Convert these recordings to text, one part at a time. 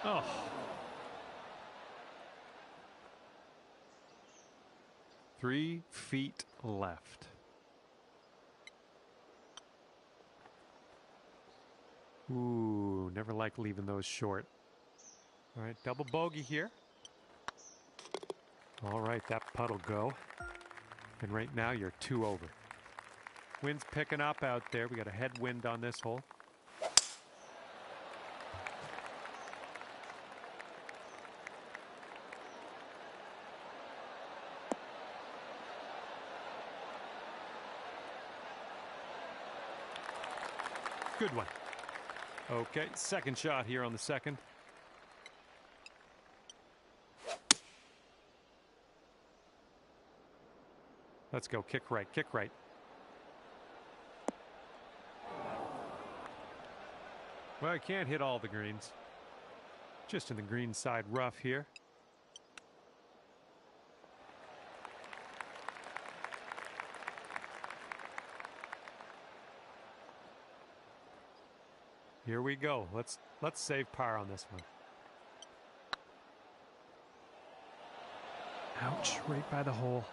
Oh. Three feet left. Ooh, never like leaving those short. All right, double bogey here. All right, that putt'll go. And right now you're 2 over. Wind's picking up out there. We got a headwind on this hole. Good one. Okay, second shot here on the second. Let's go. Kick right, kick right. Well, I can't hit all the greens. Just in the green side rough here. Here we go. Let's save par on this one. Ouch, right by the hole.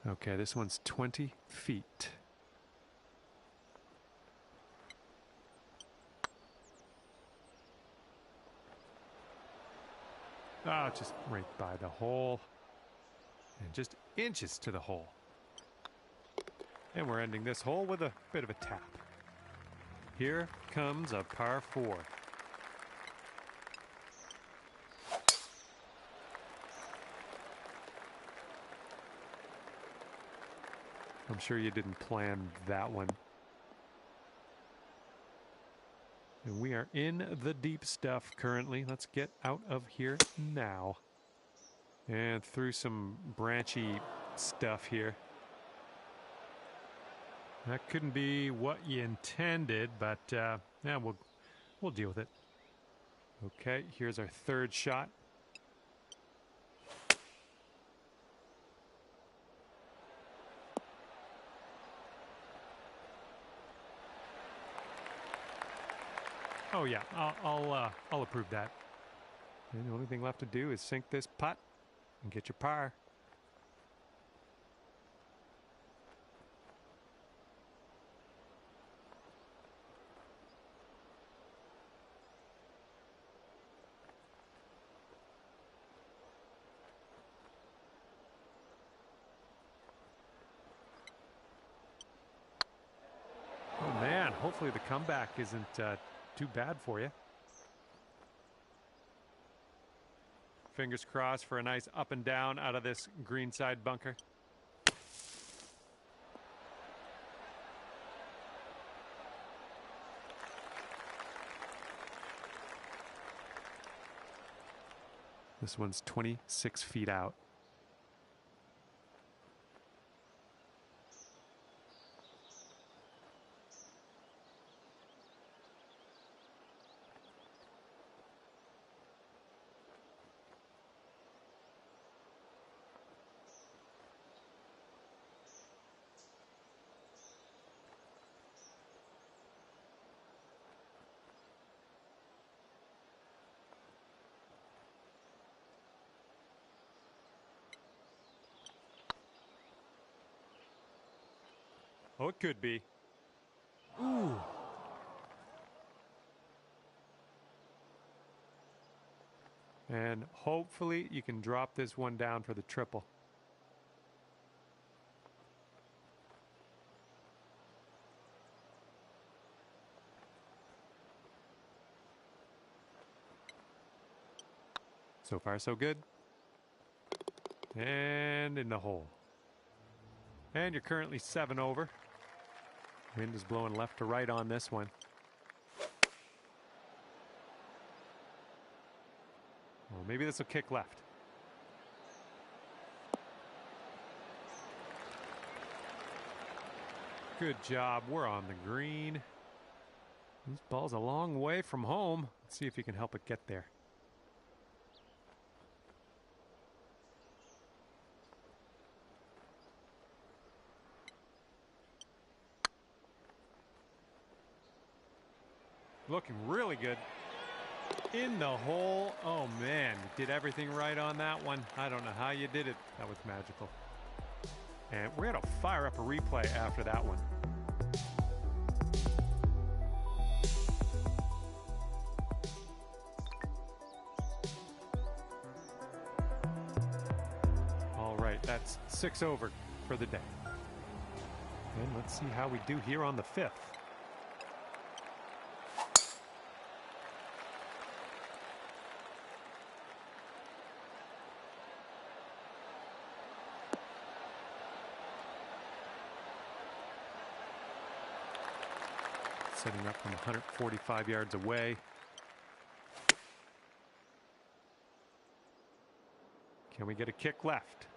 Okay, this one's 20 feet. Oh, just right by the hole. And just inches to the hole. And we're ending this hole with a bit of a tap. Here comes a par 4. I'm sure you didn't plan that one. And we are in the deep stuff currently. Let's get out of here now. And through some branchy stuff here. That couldn't be what you intended, but yeah, we'll deal with it. Okay, here's our third shot. Oh yeah, I'll approve that. And the only thing left to do is sink this putt and get your par. Oh man, hopefully the comeback isn't too bad for you. Fingers crossed for a nice up and down out of this greenside bunker. This one's 26 feet out. Oh, it could be. Ooh. And hopefully you can drop this one down for the triple. So far, so good. And in the hole. And you're currently 7 over. Wind is blowing left to right on this one. Well, maybe this will kick left. Good job. We're on the green. This ball's a long way from home. Let's see if you can help it get there. Looking really good. In the hole. Oh, man. You did everything right on that one. I don't know how you did it. That was magical. And we're going to fire up a replay after that one. All right, that's 6 over for the day. And let's see how we do here on the 5th. Setting up from 145 yards away. Can we get a kick left?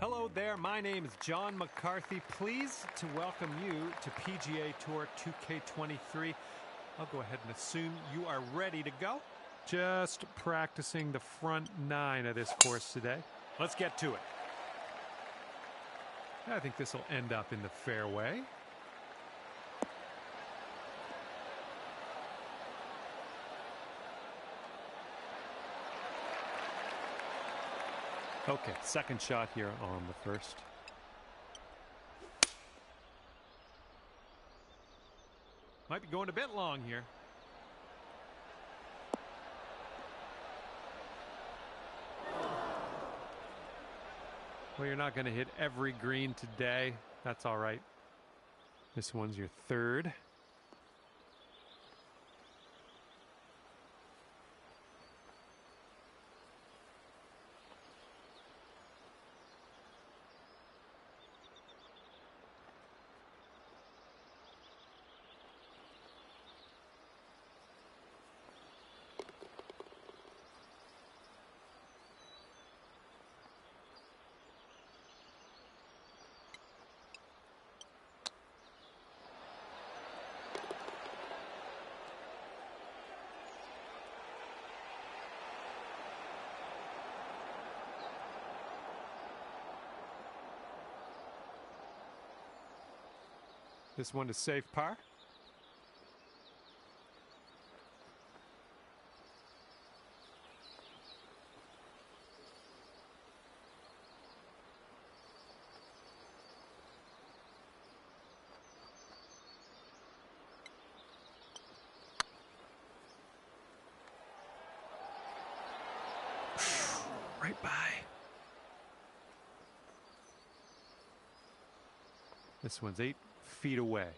Hello there, my name is John McCarthy. Pleased to welcome you to PGA Tour 2K23. I'll go ahead and assume you are ready to go. Just practicing the front 9 of this course today. Let's get to it. I think this will end up in the fairway. Okay, second shot here on the first. Might be going a bit long here. Well, you're not going to hit every green today. That's all right. This one's your third. This one to safe par. Right by. This one's 8 feet away.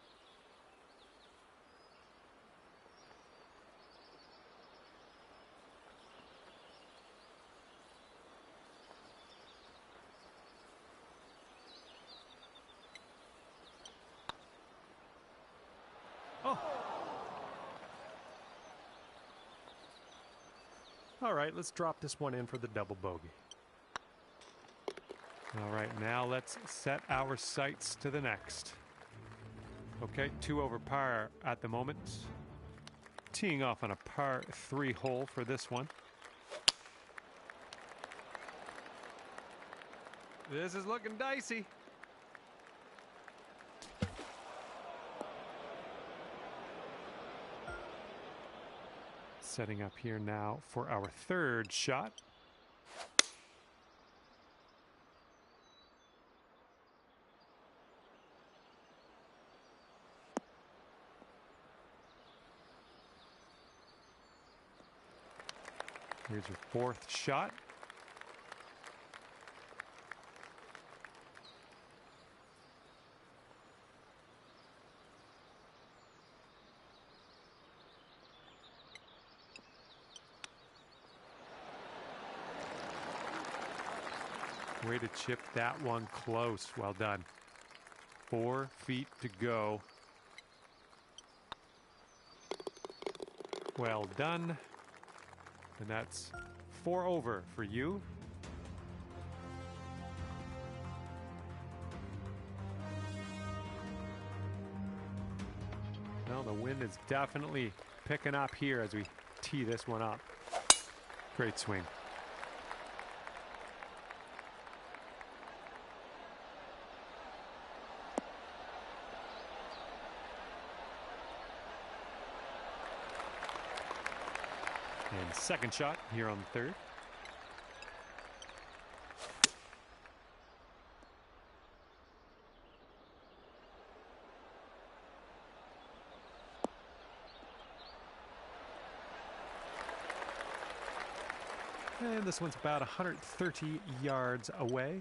Oh. All right, let's drop this one in for the double bogey. All right, now let's set our sights to the next. Okay, 2 over par at the moment. Teeing off on a par 3 hole for this one. This is looking dicey. Setting up here now for our 3rd shot. Here's your 4th shot. Way to chip that one close. Well done. 4 feet to go. Well done. And that's 4 over for you. Well, the wind is definitely picking up here as we tee this one up. Great swing. And 2nd shot here on the 3rd. And this one's about 130 yards away.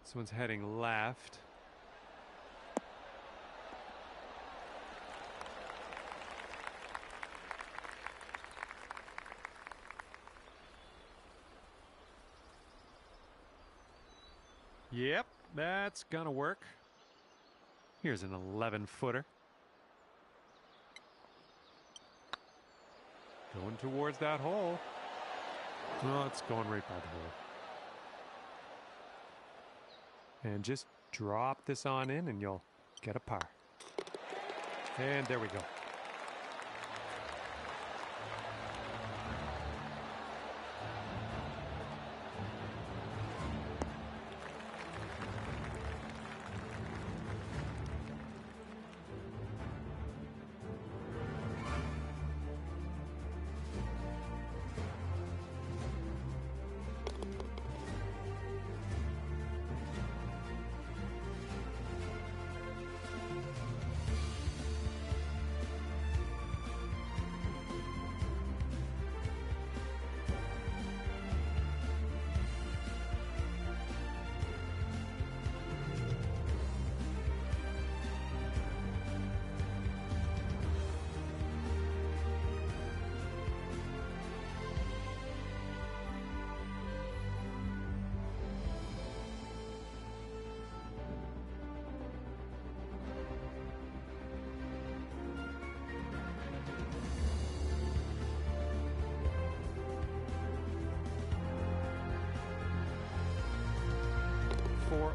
This one's heading left. Yep, that's gonna work. Here's an 11-footer. Going towards that hole. Oh, it's going right by the hole. And just drop this on in and you'll get a par. And there we go.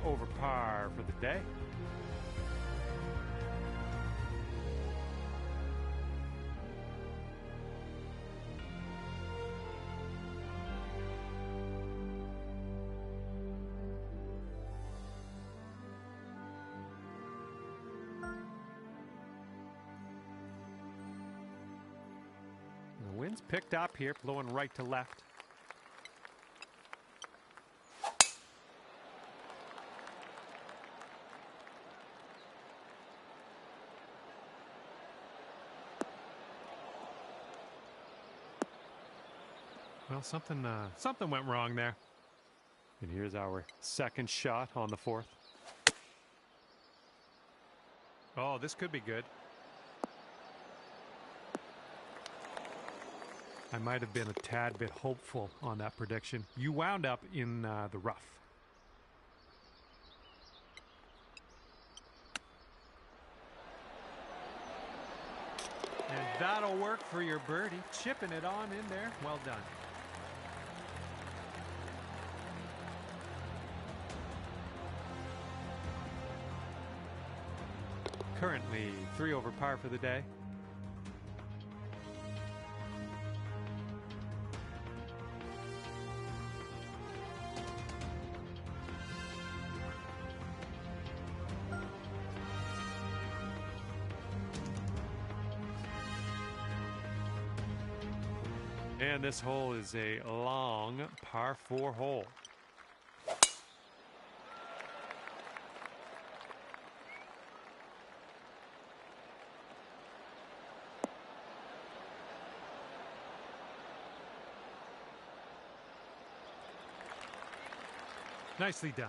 Over par for the day. wind's picked up here, blowing right to left. Well, something went wrong there. And here's our second shot on the fourth. Oh, this could be good. I might have been a tad bit hopeful on that prediction. You wound up in the rough. And that'll work for your birdie. Chipping it on in there. Well done. Currently 3 over par for the day. And this hole is a long par 4 hole. Nicely done.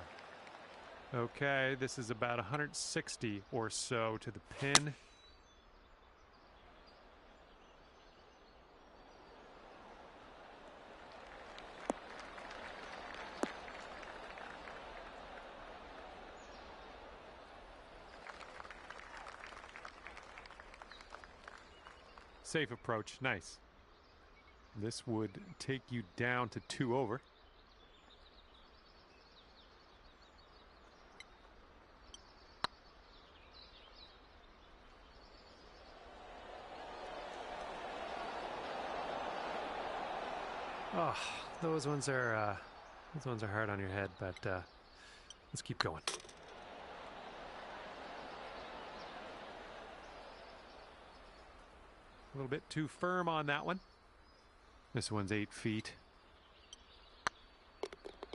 Okay, this is about 160 or so to the pin. Safe approach, nice. This would take you down to 2 over. Oh, those ones are hard on your head, but let's keep going. A little bit too firm on that one. This one's 8 feet.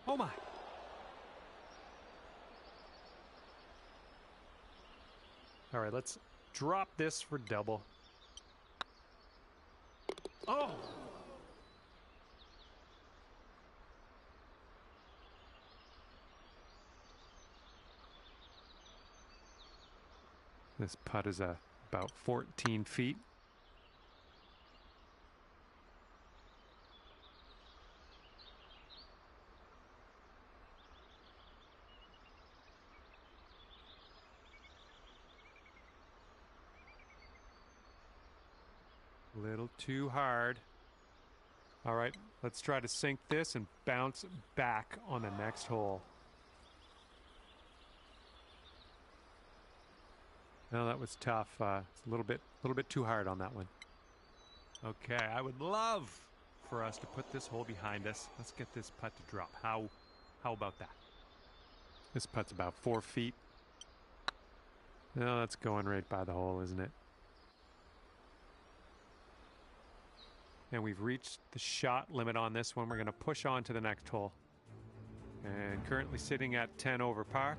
Oh my! All right, let's drop this for double. Oh! This putt is about 14 feet. A little too hard. All right, let's try to sink this and bounce back on the next hole. No, that was tough. It's a little bit too hard on that one. Okay, I would love for us to put this hole behind us. Let's get this putt to drop. How about that? This putt's about 4 feet. No, that's going right by the hole, isn't it? And we've reached the shot limit on this one. We're going to push on to the next hole. And currently sitting at 10 over par.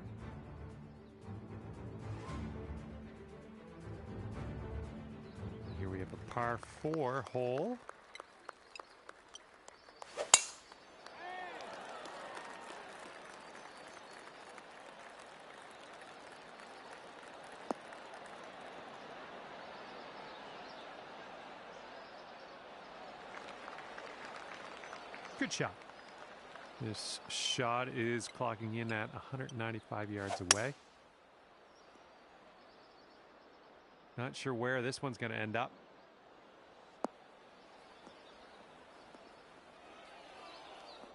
Here we have a par 4 hole. Good shot. This shot is clocking in at 195 yards away. Not sure where this one's going to end up.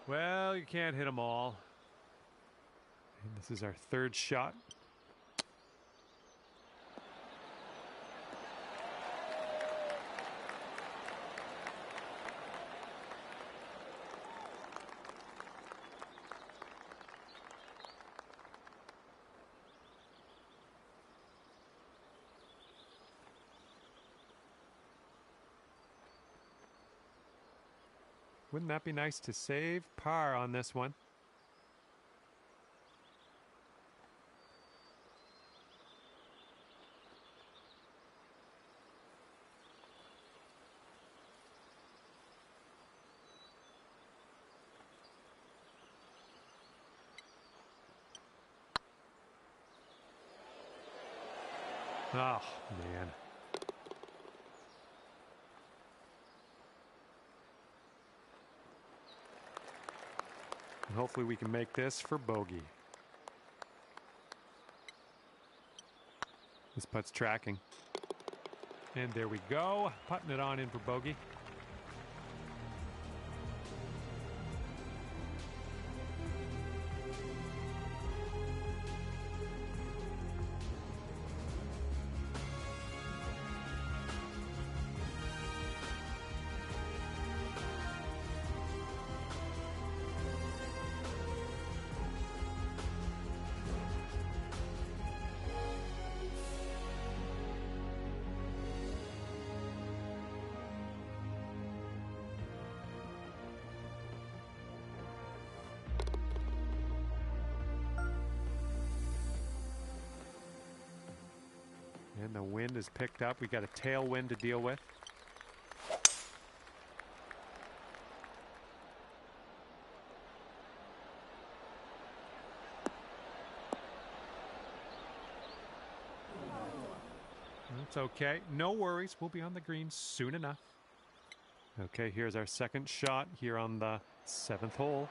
Well, you can't hit them all. And this is our third shot. Wouldn't that be nice to save par on this one? Oh, man. And hopefully we can make this for bogey. This putt's tracking. And there we go. Putting it on in for bogey. And the wind is picked up. We got a tailwind to deal with. That's okay. No worries. We'll be on the green soon enough. Okay, here's our second shot here on the 7th hole.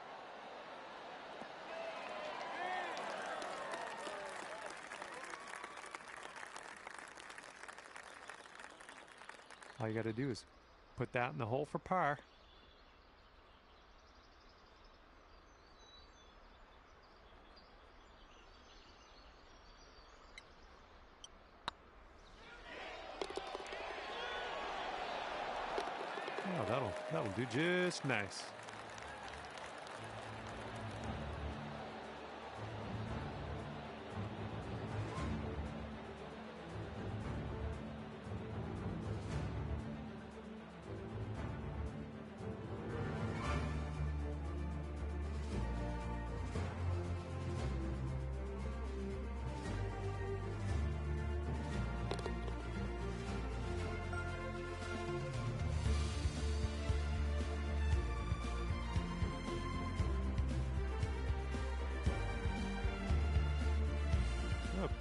All you got to do is put that in the hole for par. Oh, that'll do just nice.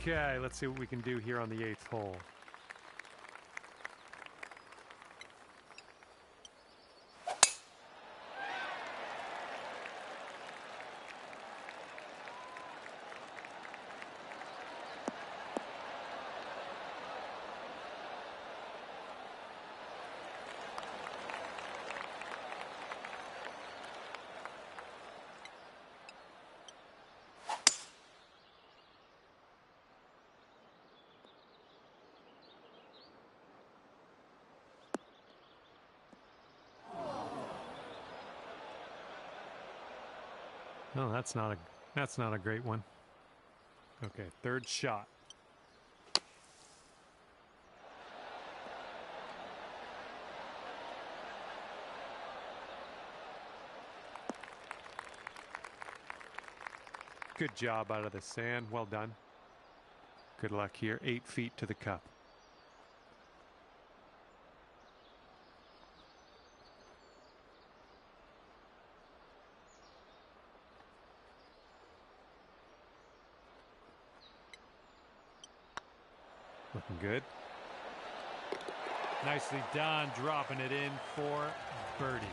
Okay, let's see what we can do here on the 8th hole. No, that's not a great one. Okay, 3rd shot. Good job out of the sand. Well done. Good luck here. 8 feet to the cup. Looking good. Nicely done, dropping it in for birdie.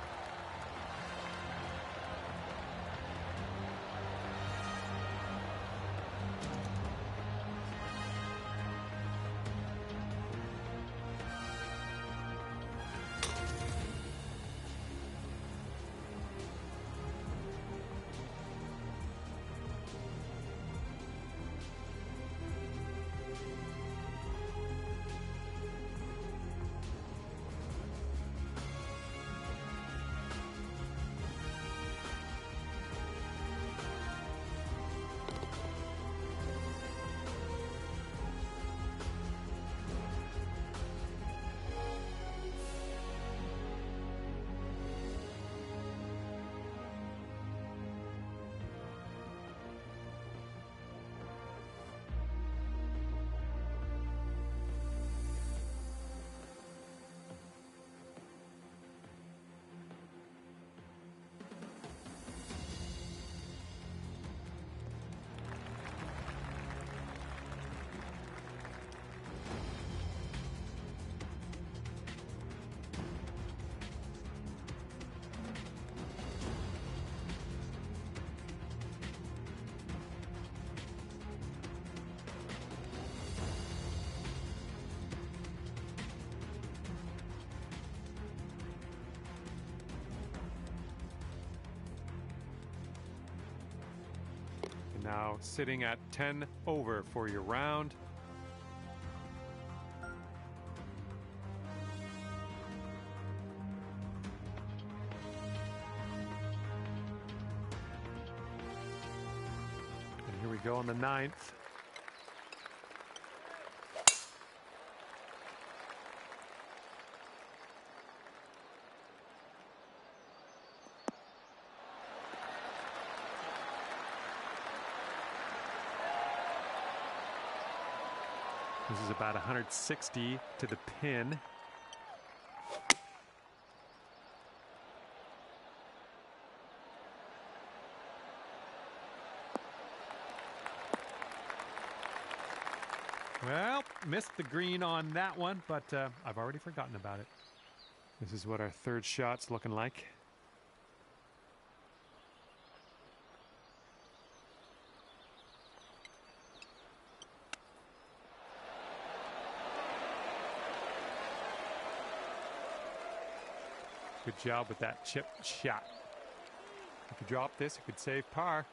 now sitting at 10 over for your round. And here we go on the 9th. This is about 160 to the pin. Well, missed the green on that one, but I've already forgotten about it. This is what our third shot's looking like. Good job with that chip shot. If you drop this, you could save par.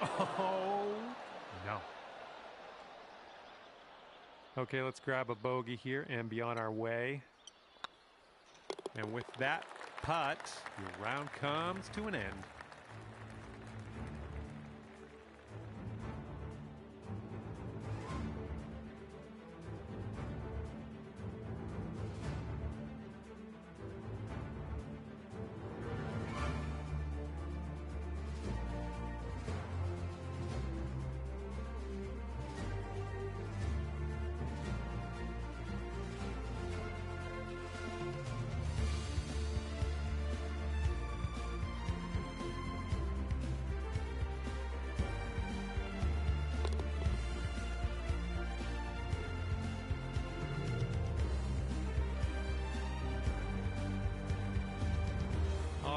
Oh, no. Okay, let's grab a bogey here and be on our way. And with that putt, your round comes to an end.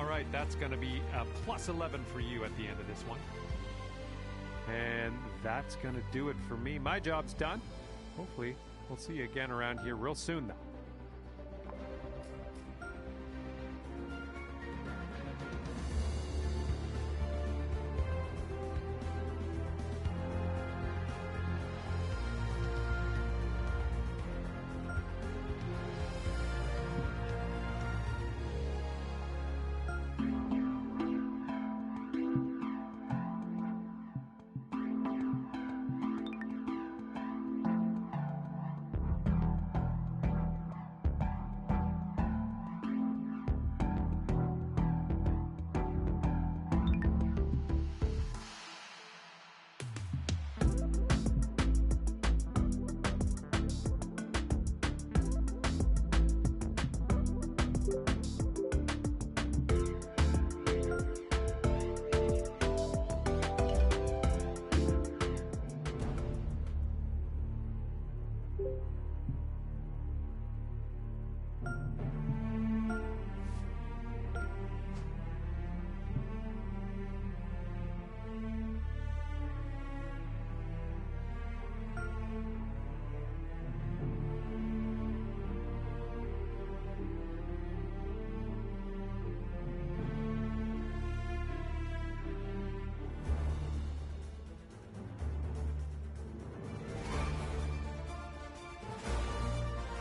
Right, that's going to be a plus 11 for you at the end of this one. And that's going to do it for me. My job's done. Hopefully, we'll see you again around here real soon, though.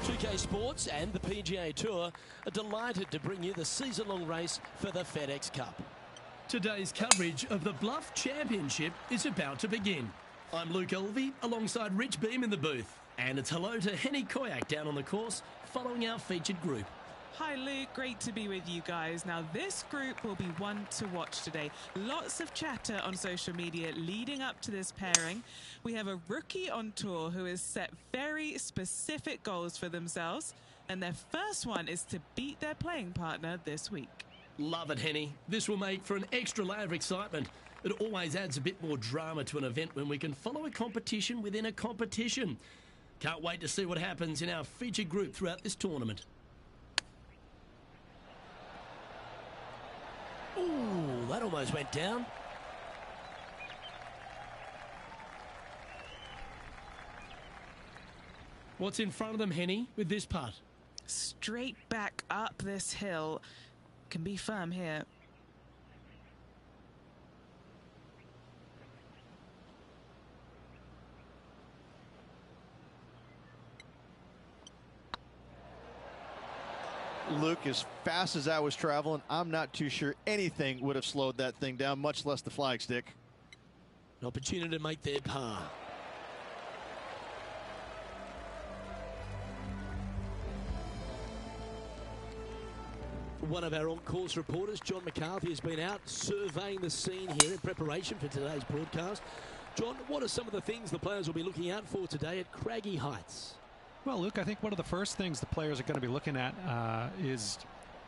UK Sports and the PGA Tour are delighted to bring you the season-long race for the FedEx Cup. Today's coverage of the Bluff Championship is about to begin. I'm Luke Elvey alongside Rich Beam in the booth. And it's hello to Henny Koyak down on the course following our featured group. Hi Luke, great to be with you guys. Now this group will be one to watch today. Lots of chatter on social media leading up to this pairing. We have a rookie on tour who has set very specific goals for themselves, and their first one is to beat their playing partner this week. Love it, Henny. This will make for an extra layer of excitement. It always adds a bit more drama to an event when we can follow a competition within a competition. Can't wait to see what happens in our featured group throughout this tournament. Ooh, that almost went down. What's in front of them, Henny, with this putt? Straight back up this hill. Can be firm here. Luke, as fast as I was traveling, I'm not too sure anything would have slowed that thing down, much less the flagstick. An opportunity to make their par. One of our on-course reporters, John McCarthy, has been out surveying the scene here in preparation for today's broadcast. John, what are some of the things the players will be looking out for today at Craggy Heights? Well, Luke, I think one of the first things the players are going to be looking at is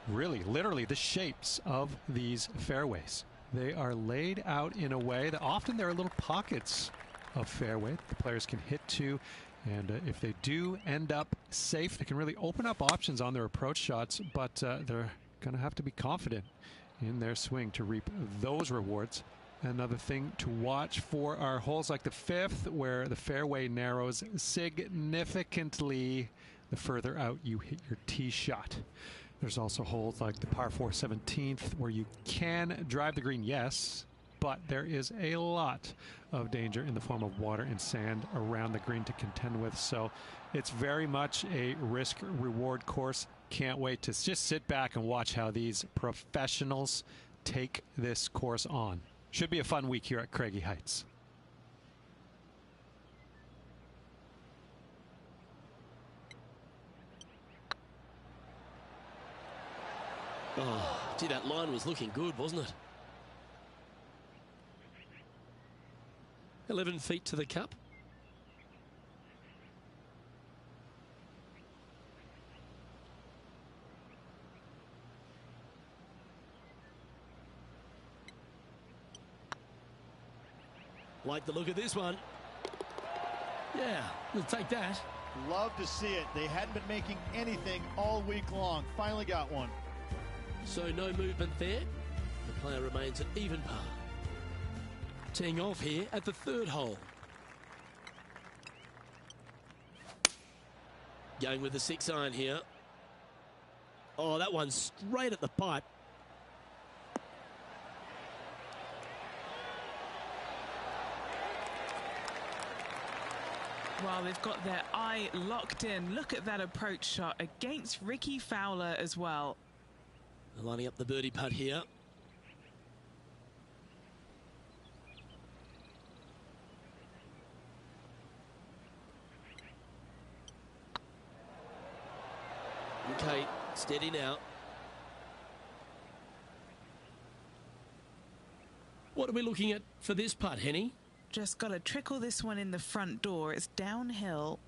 really, literally, the shapes of these fairways. They are laid out in a way that often there are little pockets of fairway the players can hit to. And if they do end up safe, they can really open up options on their approach shots, but they're going to have to be confident in their swing to reap those rewards. Another thing to watch for are holes like the 5th, where the fairway narrows significantly the further out you hit your tee shot. There's also holes like the par 4 17th, where you can drive the green, yes, but there is a lot of danger in the form of water and sand around the green to contend with. So it's very much a risk-reward course. Can't wait to just sit back and watch how these professionals take this course on. Should be a fun week here at Craggy Heights. Oh, gee, that line was looking good, wasn't it? 11 feet to the cup. Like the look of this one. Yeah, we'll take that. Love to see it. They hadn't been making anything all week long. Finally got one. So no movement there. The player remains at even par. Teeing off here at the 3rd hole. Going with the 6-iron here. Oh, that one's straight at the pipe. Well, they've got their eye locked in. Look at that approach shot against Ricky Fowler as well. Lining up the birdie putt here. Okay, steady now. What are we looking at for this putt, Henny? Just got to trickle this one in the front door. It's downhill.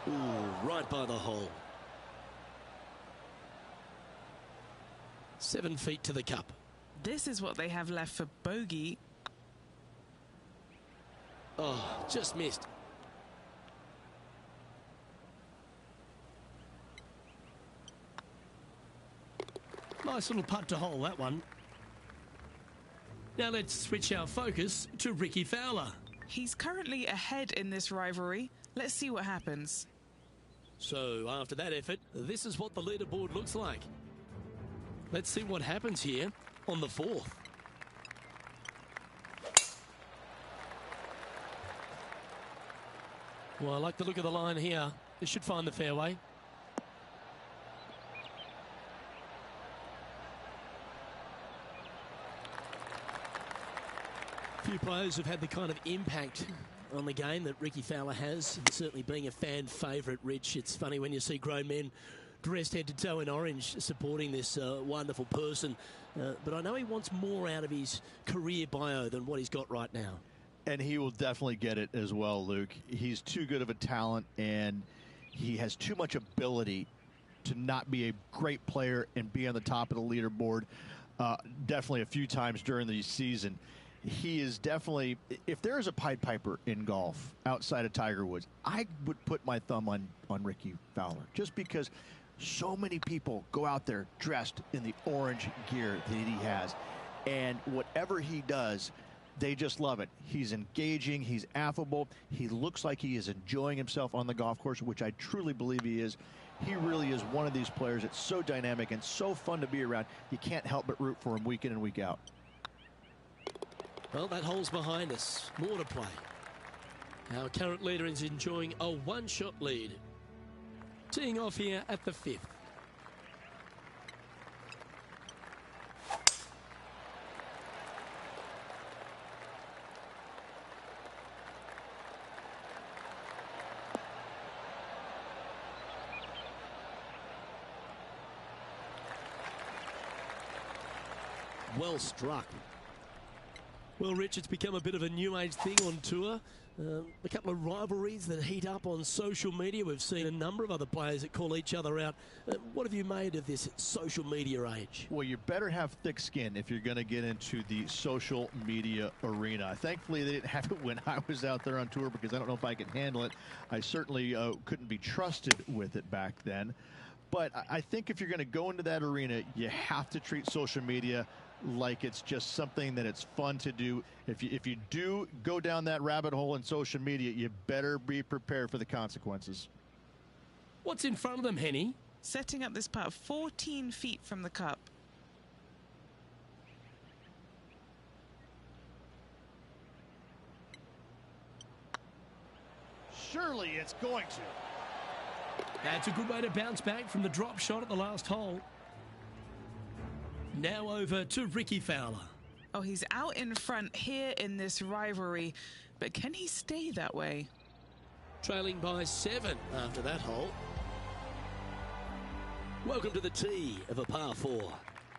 Ooh, right by the hole. 7 feet to the cup. This is what they have left for bogey. Oh, just missed. Nice little putt to hole, that one. Now let's switch our focus to Ricky Fowler. He's currently ahead in this rivalry. Let's see what happens. So after that effort, this is what the leaderboard looks like. Let's see what happens here on the 4th. Well, I like the look of the line here. This should find the fairway. Few players have had the kind of impact on the game that Ricky Fowler has, and certainly being a fan favourite, Rich. It's funny when you see grown men dressed head to toe in orange supporting this wonderful person, but I know he wants more out of his career bio than what he's got right now. And he will definitely get it as well, Luke. He's too good of a talent, and he has too much ability to not be a great player and be on the top of the leaderboard definitely a few times during the season. he is definitely, if there is a Pied Piper in golf outside of Tiger Woods, I would put my thumb on Ricky Fowler, just because so many people go out there dressed in the orange gear that he has, and whatever he does, they just love it. He's engaging, he's affable, he looks like he is enjoying himself on the golf course, which I truly believe he is. He really is one of these players that's so dynamic and so fun to be around. You can't help but root for him week in and week out. Well, that hole's behind us. More to play. Our current leader is enjoying a one-shot lead. Teeing off here at the 5th. Well struck. Well, Rich, it's become a bit of a new age thing on tour. A couple of rivalries that heat up on social media. We've seen a number of other players that call each other out. What have you made of this social media age? Well, you better have thick skin if you're going to get into the social media arena. Thankfully, they didn't have it when I was out there on tour, because I don't know if I could handle it. I certainly couldn't be trusted with it back then. But I think if you're going to go into that arena, you have to treat social media like it's just something that it's fun to do. If you do go down that rabbit hole in social media, you better be prepared for the consequences. What's in front of them, Henny? Setting up this putt 14 feet from the cup. Surely it's going to. That's a good way to bounce back from the drop shot at the last hole. Now over to Ricky Fowler. Oh, he's out in front here in this rivalry, but can he stay that way? Trailing by 7 after that hole. Welcome to the tee of a par 4.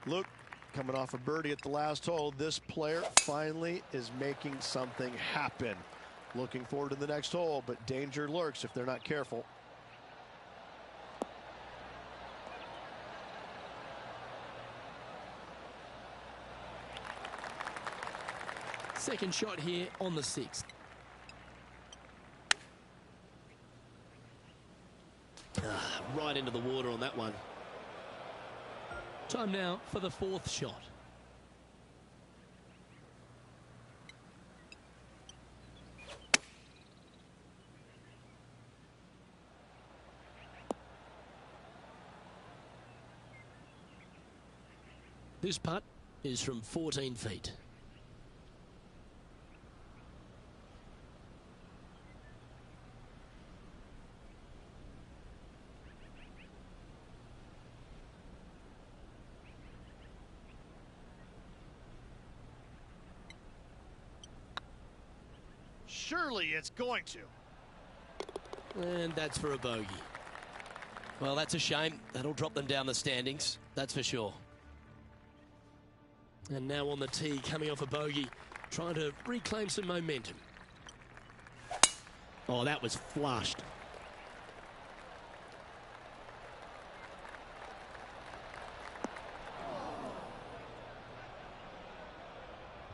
Luke, coming off a birdie at the last hole, this player finally is making something happen. Looking forward to the next hole, but danger lurks if they're not careful. Second shot here on the 6th. Right into the water on that one. Time now for the 4th shot. This putt is from 14 feet. Surely it's going to. And that's for a bogey. Well, that's a shame. That'll drop them down the standings, that's for sure. And now on the tee, coming off a bogey, trying to reclaim some momentum. Oh, that was flushed.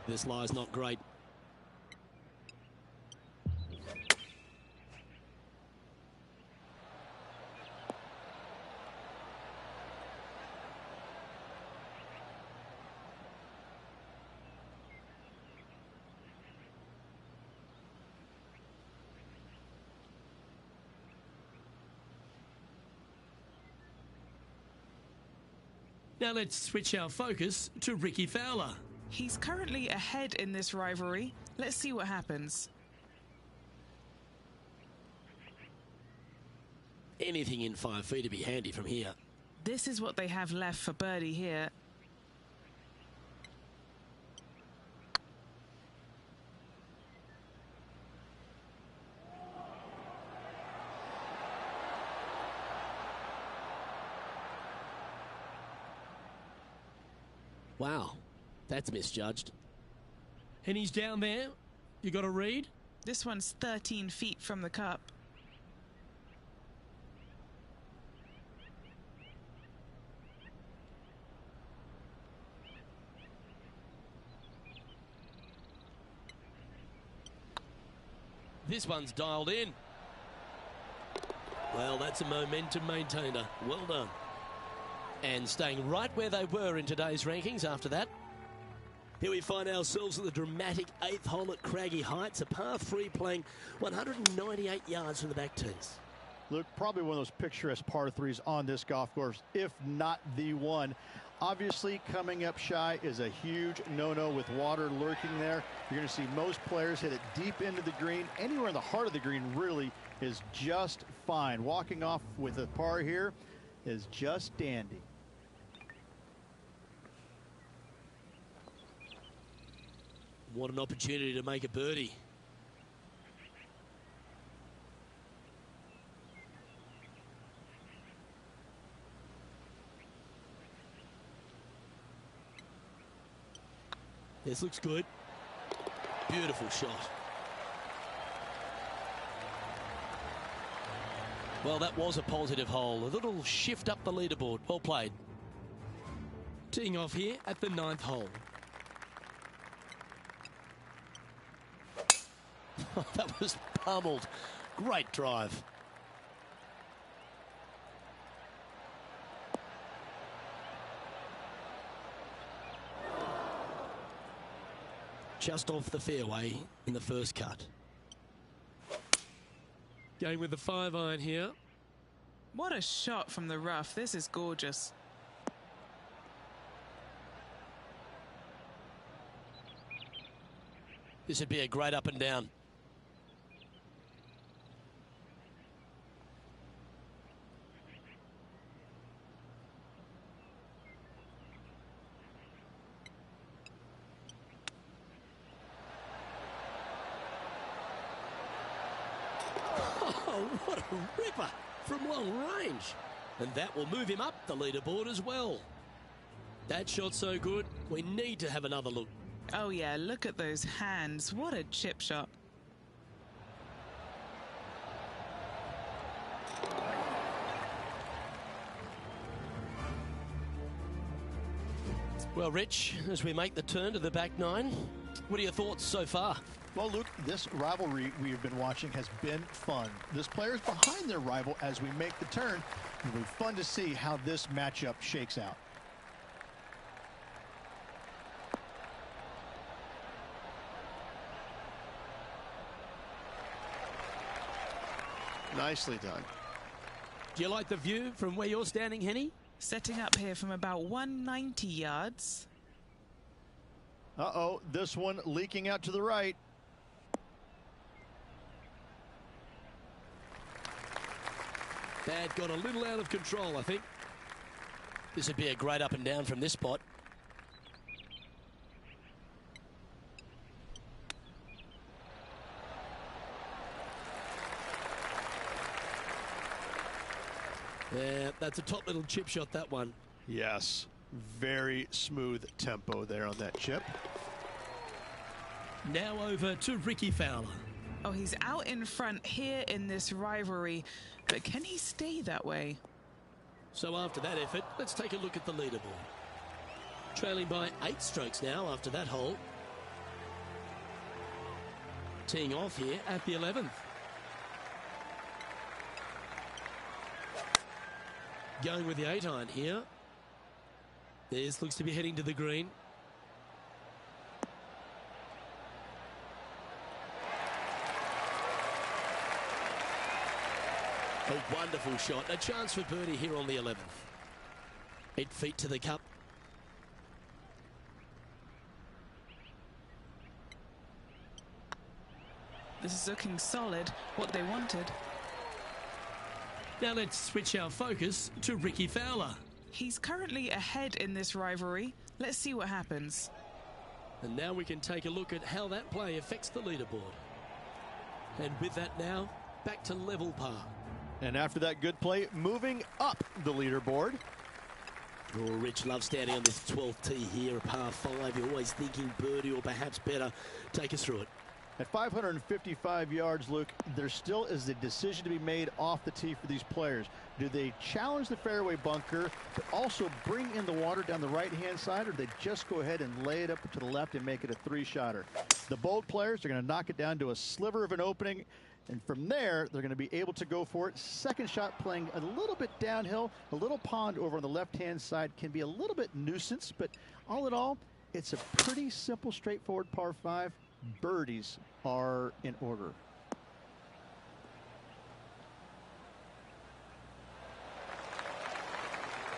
This lie's not great. Now let's switch our focus to Ricky Fowler. He's currently ahead in this rivalry. Let's see what happens. Anything in 5 feet to be handy from here. This is what they have left for birdie here. Wow, that's misjudged. And he's down there. You got a read? This one's 13 feet from the cup. This one's dialed in. Well, that's a momentum maintainer. Well done. And staying right where they were in today's rankings after that. Here we find ourselves at the dramatic 8th hole at Craggy Heights, a par 3 playing 198 yards from the back tees. Luke, probably one of those picturesque par 3s on this golf course, if not the one. Obviously, coming up shy is a huge no-no with water lurking there. You're going to see most players hit it deep into the green. Anywhere in the heart of the green really is just fine. Walking off with a par here is just dandy. What an opportunity to make a birdie. This looks good. Beautiful shot. Well, that was a positive hole. A little shift up the leaderboard. Well played. Teeing off here at the 9th hole. That was pummeled. Great drive. Just off the fairway in the first cut. Going with the 5-iron here. What a shot from the rough. This is gorgeous. This would be a great up and down. Oh, what a ripper from long range. And that will move him up the leaderboard as well. That shot's so good, we need to have another look. Oh yeah, look at those hands. What a chip shot. Well, Rich, as we make the turn to the back 9, what are your thoughts so far? Well, Luke, this rivalry we have been watching has been fun. This player's behind their rival as we make the turn. It'll be fun to see how this matchup shakes out. Nicely done. Do you like the view from where you're standing, Henny? Setting up here from about 190 yards. Uh-oh, this one leaking out to the right. That got a little out of control, I think. This would be a great up and down from this spot. Yeah, that's a top little chip shot, that one. Yes, very smooth tempo there on that chip. Now over to Ricky Fowler. Oh, he's out in front here in this rivalry, but can he stay that way? So after that effort, let's take a look at the leaderboard. Trailing by 8 strokes now after that hole. Teeing off here at the 11th. Going with the 8-iron here. This looks to be heading to the green. A wonderful shot. A chance for birdie here on the 11th. 8 feet to the cup. This is looking solid, what they wanted. Now let's switch our focus to Ricky Fowler. He's currently ahead in this rivalry. Let's see what happens. And now we can take a look at how that play affects the leaderboard. And with that now, back to level par. And after that good play, moving up the leaderboard. Oh, Rich loves standing on this 12th tee here, a par 5. You're always thinking birdie or perhaps better. Take us through it. At 555 yards, Luke, there still is a decision to be made off the tee for these players. Do they challenge the fairway bunker, but also bring in the water down the right-hand side, or do they just go ahead and lay it up to the left and make it a 3-shotter? The bold players are going to knock it down to a sliver of an opening, and from there, they're going to be able to go for it. Second shot playing a little bit downhill. A little pond over on the left-hand side can be a little bit nuisance, but all in all, it's a pretty simple, straightforward par 5. Birdies are in order.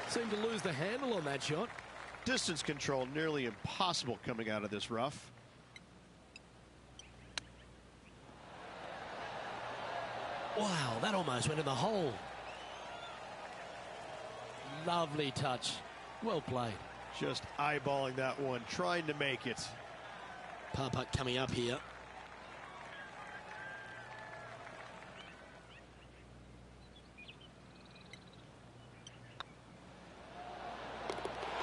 Seemed to lose the handle on that shot. Distance control nearly impossible coming out of this rough. Wow, that almost went in the hole. Lovely touch. Well played. Just eyeballing that one, trying to make it. Par putt coming up here.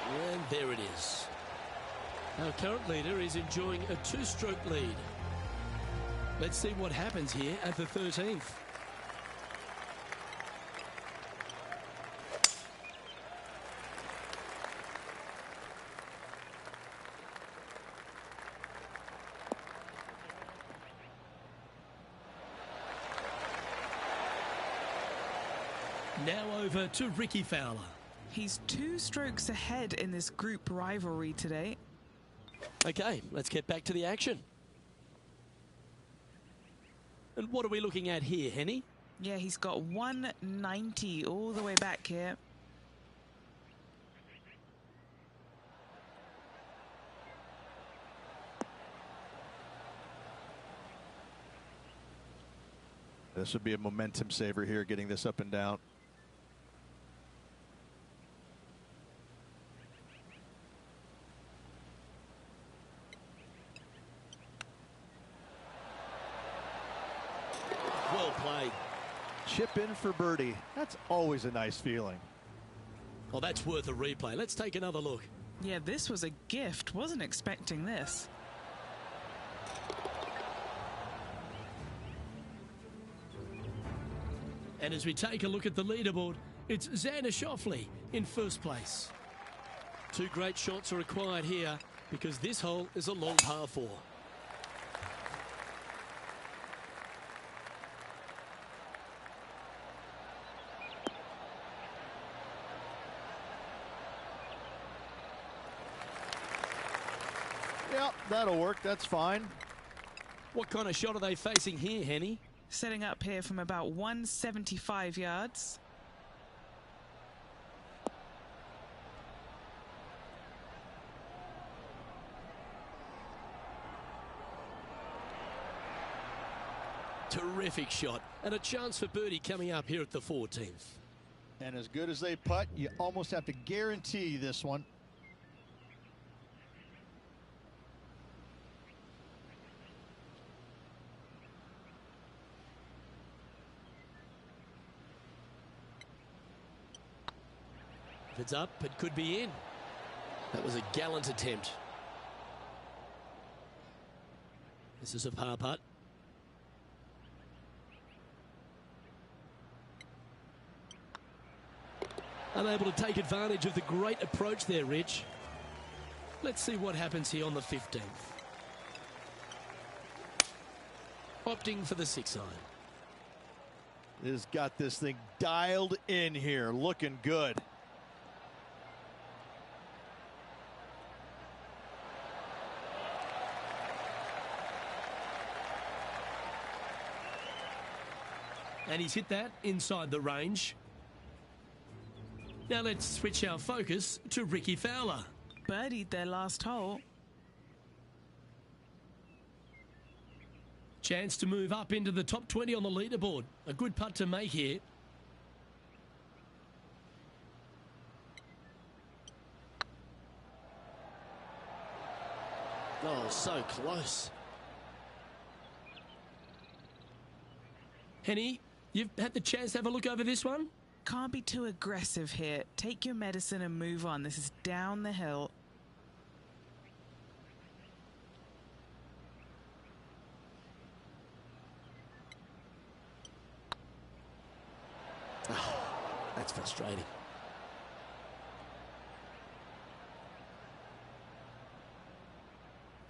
And there it is. Our current leader is enjoying a 2-stroke lead. Let's see what happens here at the 13th. Now over to Ricky Fowler. He's 2 strokes ahead in this group rivalry today. Okay, let's get back to the action. And what are we looking at here, Henny? Yeah, he's got 190 all the way back here. This would be a momentum saver here, getting this up and down. Well played. Chip in for birdie. That's always a nice feeling. Well, that's worth a replay. Let's take another look. Yeah, this was a gift. Wasn't expecting this. And as we take a look at the leaderboard, it's Xander Schauffele in first place. 2 great shots are required here because this hole is a long par 4. Yeah, that'll work. That's fine. What kind of shot are they facing here, Henny? Setting up here from about 175 yards. Terrific shot. And a chance for birdie coming up here at the 14th. And as good as they putt, you almost have to guarantee this one. If it's up, it could be in. That was a gallant attempt. This is a par putt. Unable to take advantage of the great approach there, Rich. Let's see what happens here on the 15th. Opting for the 6 iron. Has got this thing dialed in here, looking good. And he's hit that inside the range. Now let's switch our focus to Ricky Fowler. Birdied their last hole. Chance to move up into the top 20 on the leaderboard. A good putt to make here. Oh, so close. Henny, you've had the chance to have a look over this one? Can't be too aggressive here. Take your medicine and move on. This is down the hill. Oh, that's frustrating.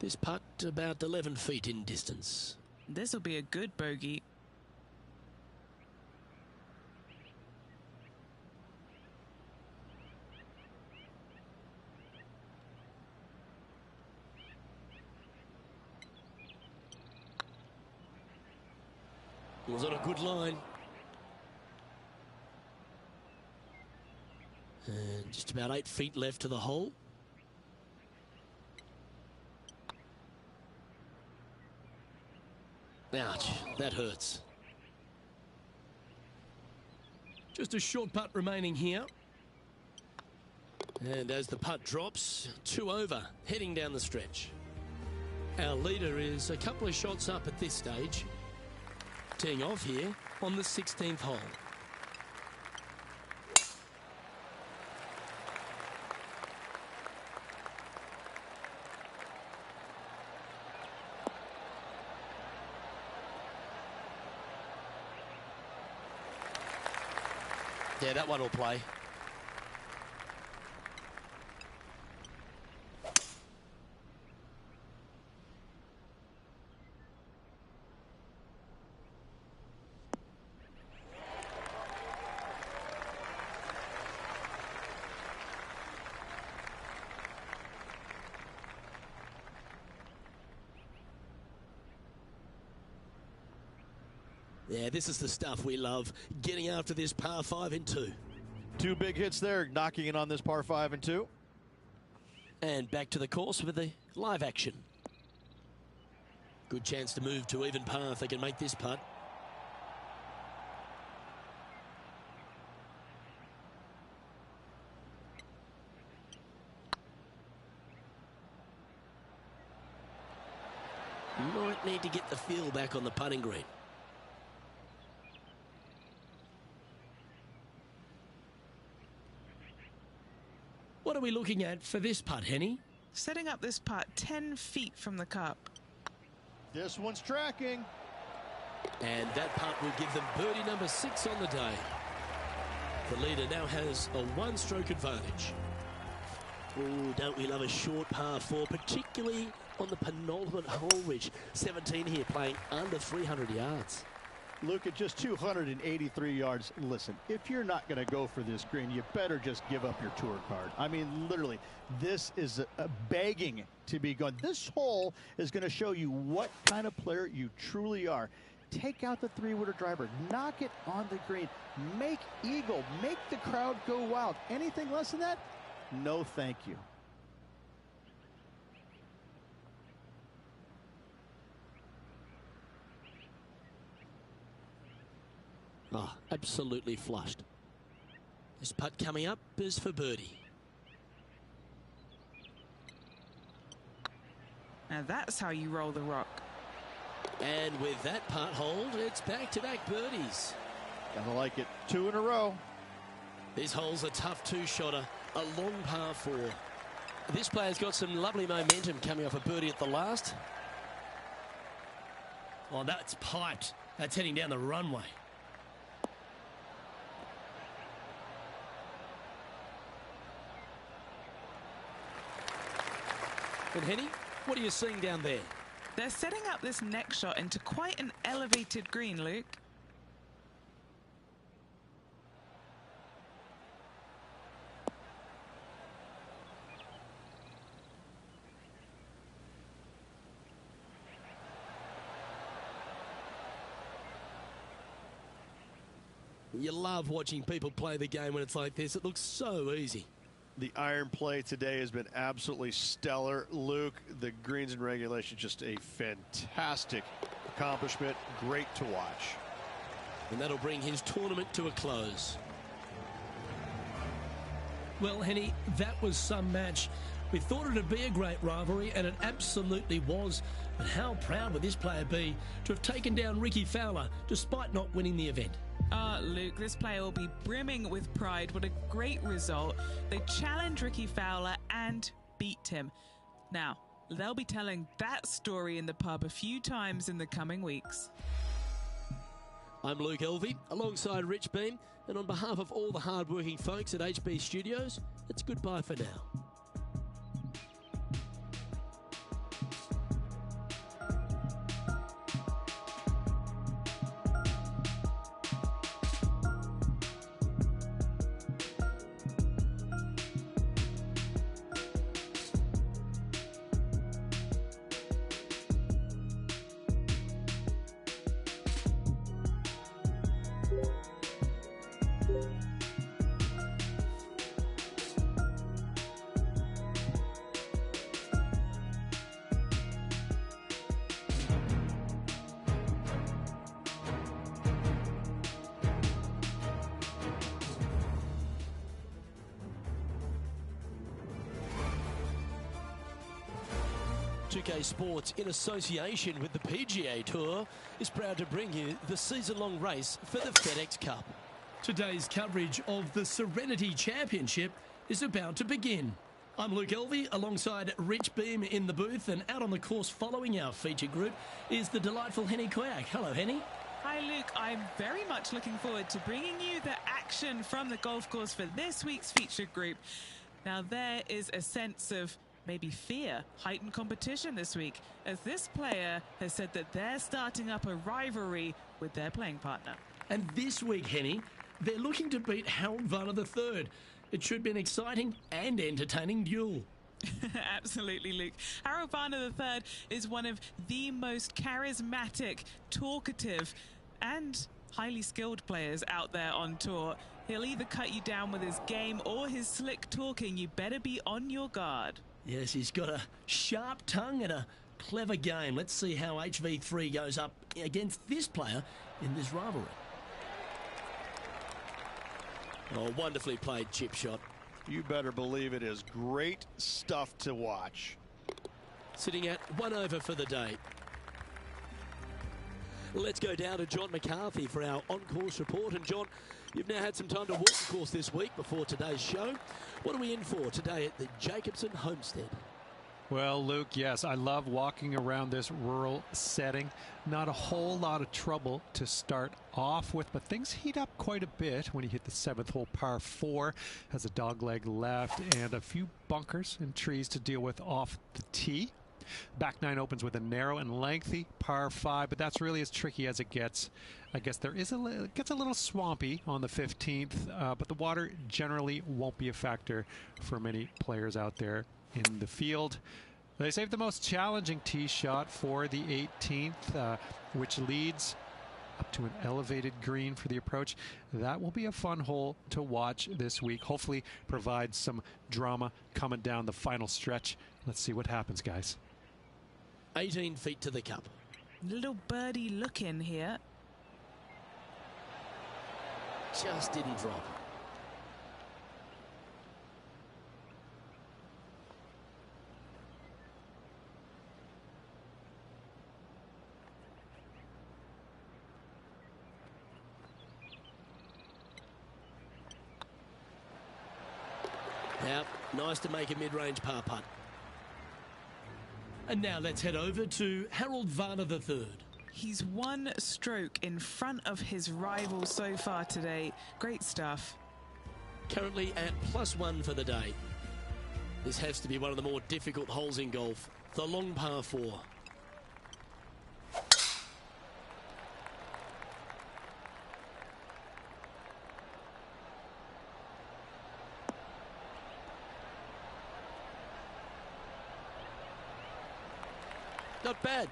This putt about 11 feet in distance. This will be a good bogey. Was on a good line. And just about 8 feet left to the hole. Ouch, that hurts. Just a short putt remaining here. And as the putt drops, 2 over, heading down the stretch. Our leader is a couple of shots up at this stage. Teeing off here on the 16th hole. Yeah, that one will play. Yeah, this is the stuff we love, getting after this par 5 and 2. 2 big hits there, knocking in on this par 5 and 2. And back to the course with the live action. Good chance to move to even par if they can make this putt. Might need to get the feel back on the putting green. What are we looking at for this putt, Henny? Setting up this putt 10 feet from the cup. This one's tracking. And that putt will give them birdie number 6 on the day. The leader now has a 1-stroke advantage. Oh, don't we love a short par 4, particularly on the penultimate hole, Rich. 17 here, playing under 300 yards. Luke, at just 283 yards, listen, if you're not going to go for this green, you better just give up your tour card. I mean, literally, this is a begging to be gone. This hole is going to show you what kind of player you truly are. Take out the 3-wooder driver, knock it on the green, make eagle, make the crowd go wild. Anything less than that? No, thank you. Oh, absolutely flushed. This putt coming up is for birdie. Now that's how you roll the rock. And with that putt hold, it's back-to-back birdies. Gotta like it. 2 in a row. This hole's a tough 2-shotter, a long par 4. This player's got some lovely momentum coming off a birdie at the last. Oh, that's piped. That's heading down the runway. And Henny, what are you seeing down there? They're setting up this next shot into quite an elevated green, Luke. You love watching people play the game when it's like this. It looks so easy. The iron play today has been absolutely stellar. Luke, the greens and regulation, just a fantastic accomplishment. Great to watch. And that'll bring his tournament to a close. Well, Henny, that was some match. We thought it'd be a great rivalry, and it absolutely was. But how proud would this player be to have taken down Ricky Fowler despite not winning the event? Luke, this player will be brimming with pride. What a great result. They challenged Ricky Fowler and beat him. Now, they'll be telling that story in the pub a few times in the coming weeks. I'm Luke Elvey, alongside Rich Beam, and on behalf of all the hard-working folks at HB Studios, it's goodbye for now. 2K Sports, in association with the PGA Tour, is proud to bring you the season-long race for the FedEx Cup. Today's coverage of the Serenity Championship is about to begin. I'm Luke Elvey alongside Rich Beam in the booth, and out on the course following our feature group is the delightful Henny Koyak. Hello, Henny. Hi, Luke. I'm very much looking forward to bringing you the action from the golf course for this week's feature group. Now, there is a sense of maybe fear, heightened competition this week, as this player has said that they're starting up a rivalry with their playing partner. And this week, Henny, they're looking to beat Harold Varner III. It should be an exciting and entertaining duel. Absolutely, Luke. Harold Varner III is one of the most charismatic, talkative, and highly skilled players out there on tour. He'll either cut you down with his game or his slick talking. You better be on your guard. Yes, he's got a sharp tongue and a clever game. Let's see how HV3 goes up against this player in this rivalry. Oh, wonderfully played chip shot. You better believe it is great stuff to watch. Sitting at 1 over for the day. Let's go down to John McCarthy for our on-course report. And John, you've now had some time to walk the course this week before today's show. What are we in for today at the Jacobson Homestead? Well, Luke, yes, I love walking around this rural setting. Not a whole lot of trouble to start off with, but things heat up quite a bit when you hit the 7th hole, par 4. Has a dogleg left and a few bunkers and trees to deal with off the tee. Back 9 opens with a narrow and lengthy par 5, but that's really as tricky as it gets. I guess it gets a little swampy on the 15th, but the water generally won't be a factor for many players out there in the field. They saved the most challenging tee shot for the 18th, which leads up to an elevated green for the approach. That will be a fun hole to watch this week. Hopefully provide some drama coming down the final stretch. Let's see what happens, guys. 18 feet to the cup. Little birdie look in here. Just didn't drop. Now, nice to make a mid-range par putt. And now let's head over to Harold Varner III. He's 1 stroke in front of his rival so far today. Great stuff. Currently at +1 for the day. This has to be one of the more difficult holes in golf. The long par 4. Not bad.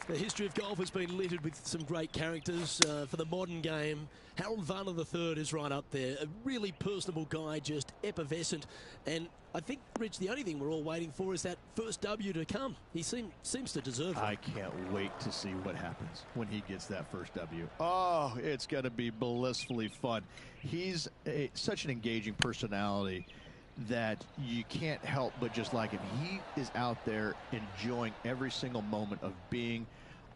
The history of golf has been littered with some great characters. For the modern game, Harold Varner III is right up there. A really personable guy, just effervescent. And I think, Rich, the only thing we're all waiting for is that first W to come. He seems to deserve it. I can't wait to see what happens when he gets that first W. Oh, it's going to be blissfully fun. He's such an engaging personality that you can't help but just like him. He is out there enjoying every single moment of being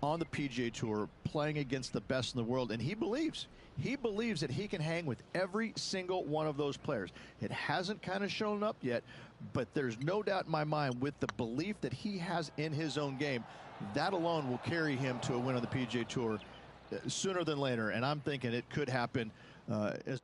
on the PGA Tour, playing against the best in the world, and he believes that he can hang with every single one of those players. It hasn't kind of shown up yet, but there's no doubt in my mind, with the belief that he has in his own game, that alone will carry him to a win on the PGA Tour sooner than later, and I'm thinking it could happen as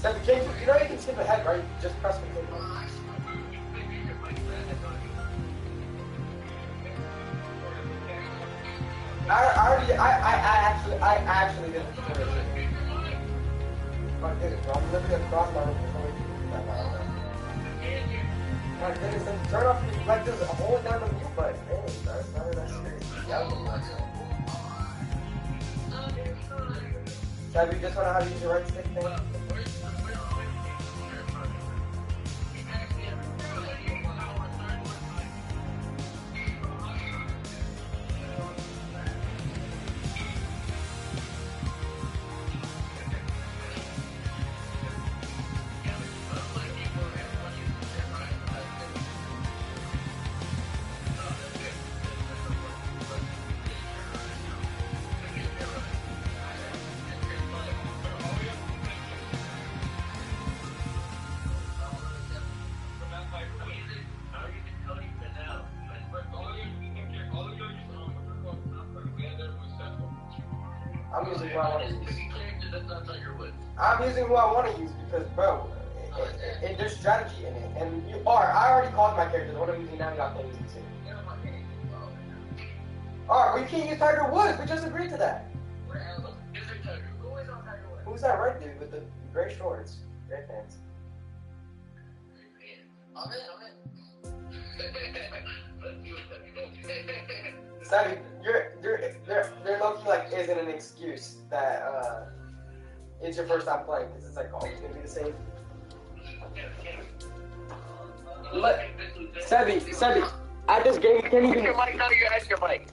Sebi, you know you can skip ahead, right? Just press continue. I actually didn't consider it. My goodness, bro, I'm literally across my room. There's no way you can do that now. My goodness, then turn off the reflectors and hold it down the mute button. Dang, bro, it's not that serious. Sebi, you just want to know how to use your right stick thing? I'm using who I want to use. I'm using who I want to use because, bro, there's strategy in it. And I already called my characters. What I'm using now, y'all can't use it too. Alright, well, you can't use Tiger Woods. We just agreed to that. Who's that red dude with the gray shorts, gray pants? Sebi, they're looking like isn't an excuse that it's your first time playing because it's like always gonna be the same. Sebi, I just gave you. Can you? Your mic, not your mic.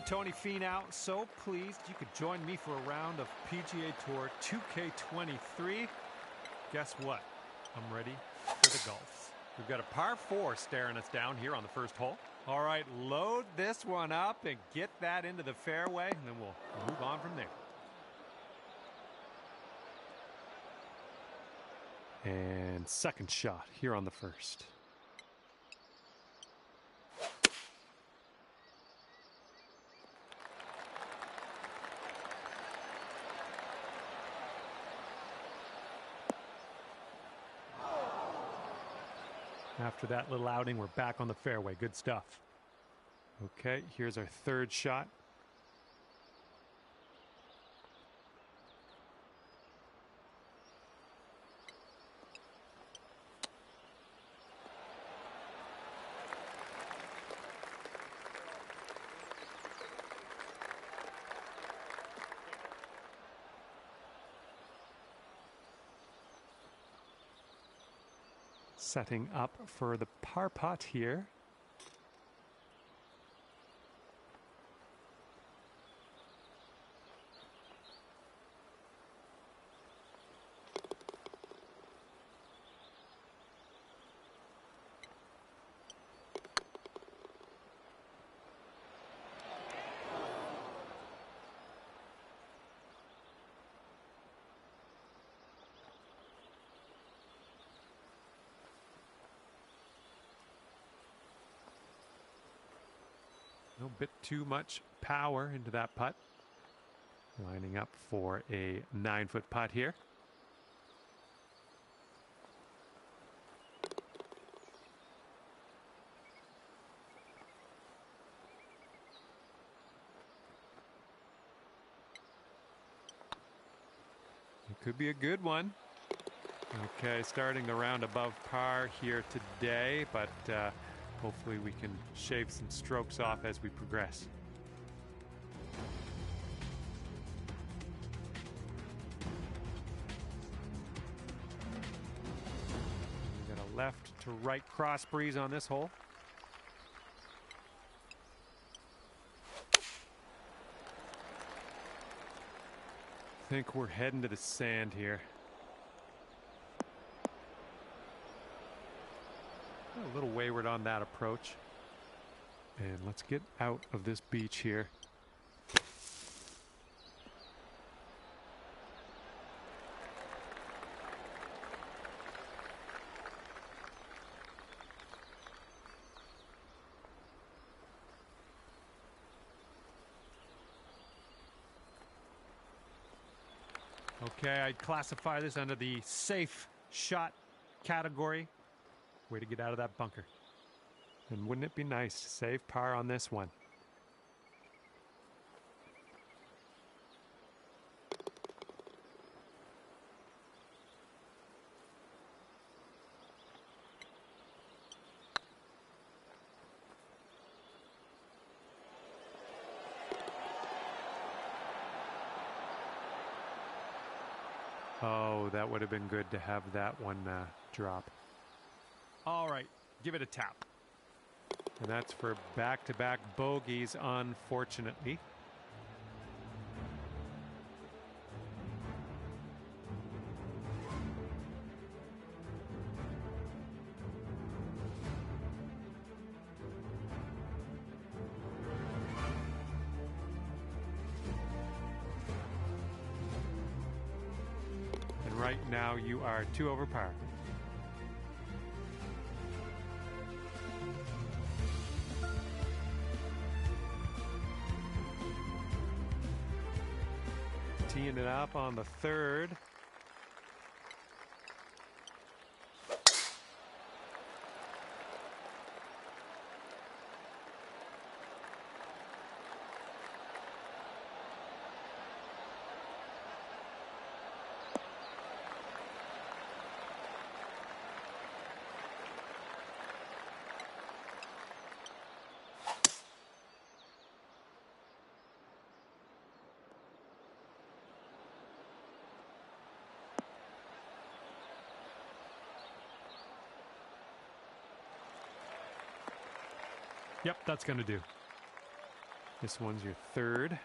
Tony Finau, so pleased you could join me for a round of PGA Tour 2K23. Guess what? I'm ready for the golf. We've got a par 4 staring us down here on the first hole. All right, load this one up and get that into the fairway, and then we'll move on from there. And second shot here on the first. After that little outing, we're back on the fairway. Good stuff. Okay, here's our third shot. Setting up for the par putt here. A bit too much power into that putt. Lining up for a 9-foot putt here. It could be a good one. Okay, starting the round above par here today, but hopefully we can shave some strokes off as we progress. We got a left to right cross breeze on this hole. I think we're heading to the sand here. A little wayward on that approach. And let's get out of this beach here. Okay, I'd classify this under the safe shot category. Way to get out of that bunker. And wouldn't it be nice to save par on this one? Oh, that would have been good to have that one drop. All right, give it a tap. And that's for back-to-back bogeys, unfortunately. And right now you are 2 over par. Teeing it up on the 3rd. Yep, that's going to do. This one's your 3rd.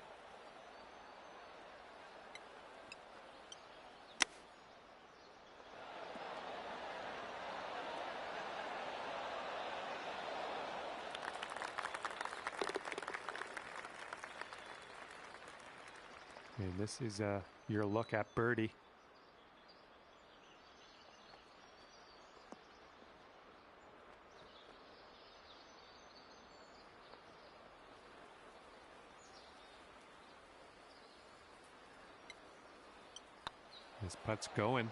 And this is your look at birdie. This putt's going.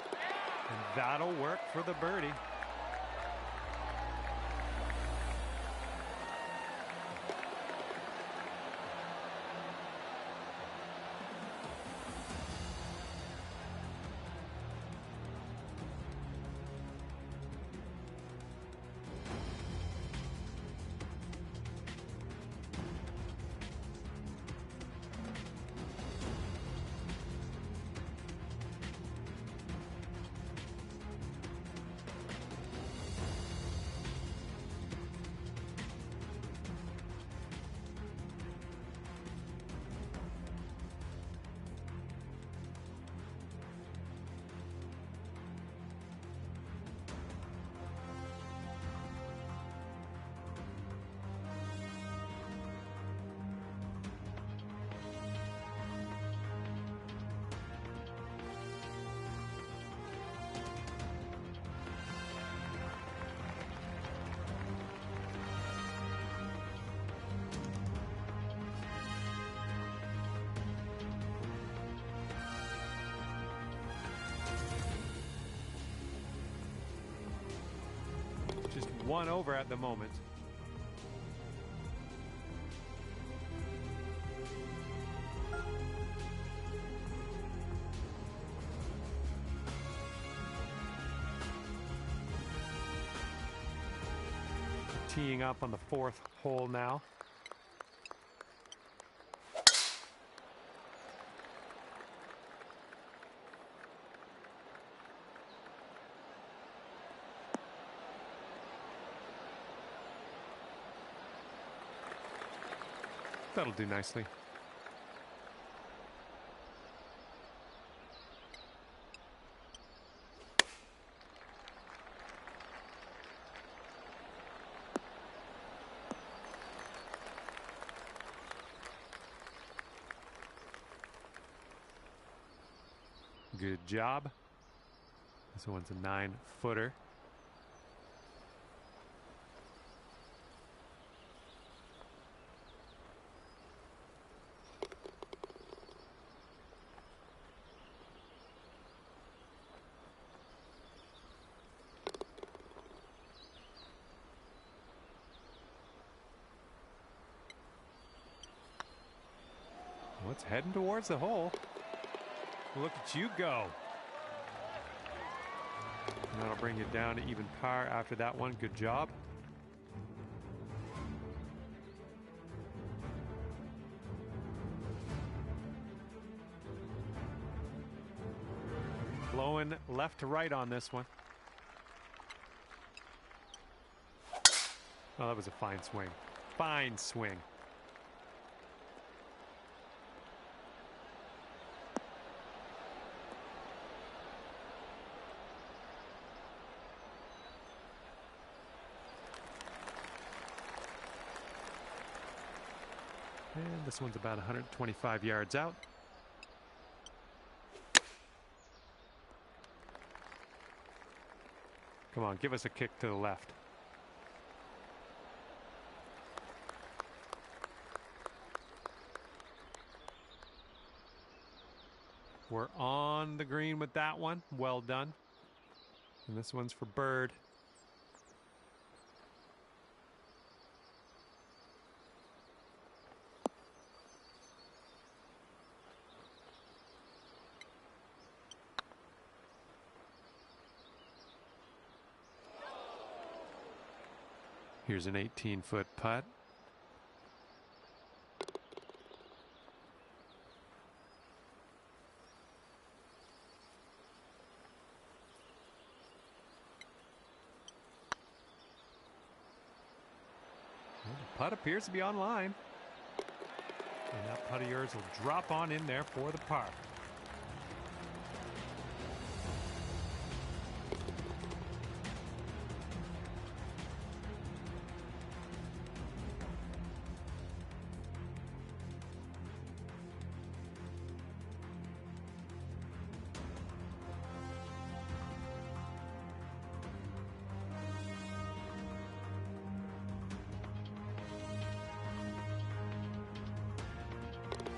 And that'll work for the birdie. one over at the moment. Teeing up on the fourth hole now. That'll do nicely. Good job. This one's a 9-footer. Well, it's heading towards the hole. Look at you go. And that'll bring you down to even par after that one. Good job. Blowing left to right on this one. Oh, that was a fine swing. Fine swing. And this one's about 125 yards out. Come on, give us a kick to the left. We're on the green with that one. Well done. And this one's for Bird. Here's an 18-foot putt. Well, the putt appears to be on line. And that putt of yours will drop on in there for the par.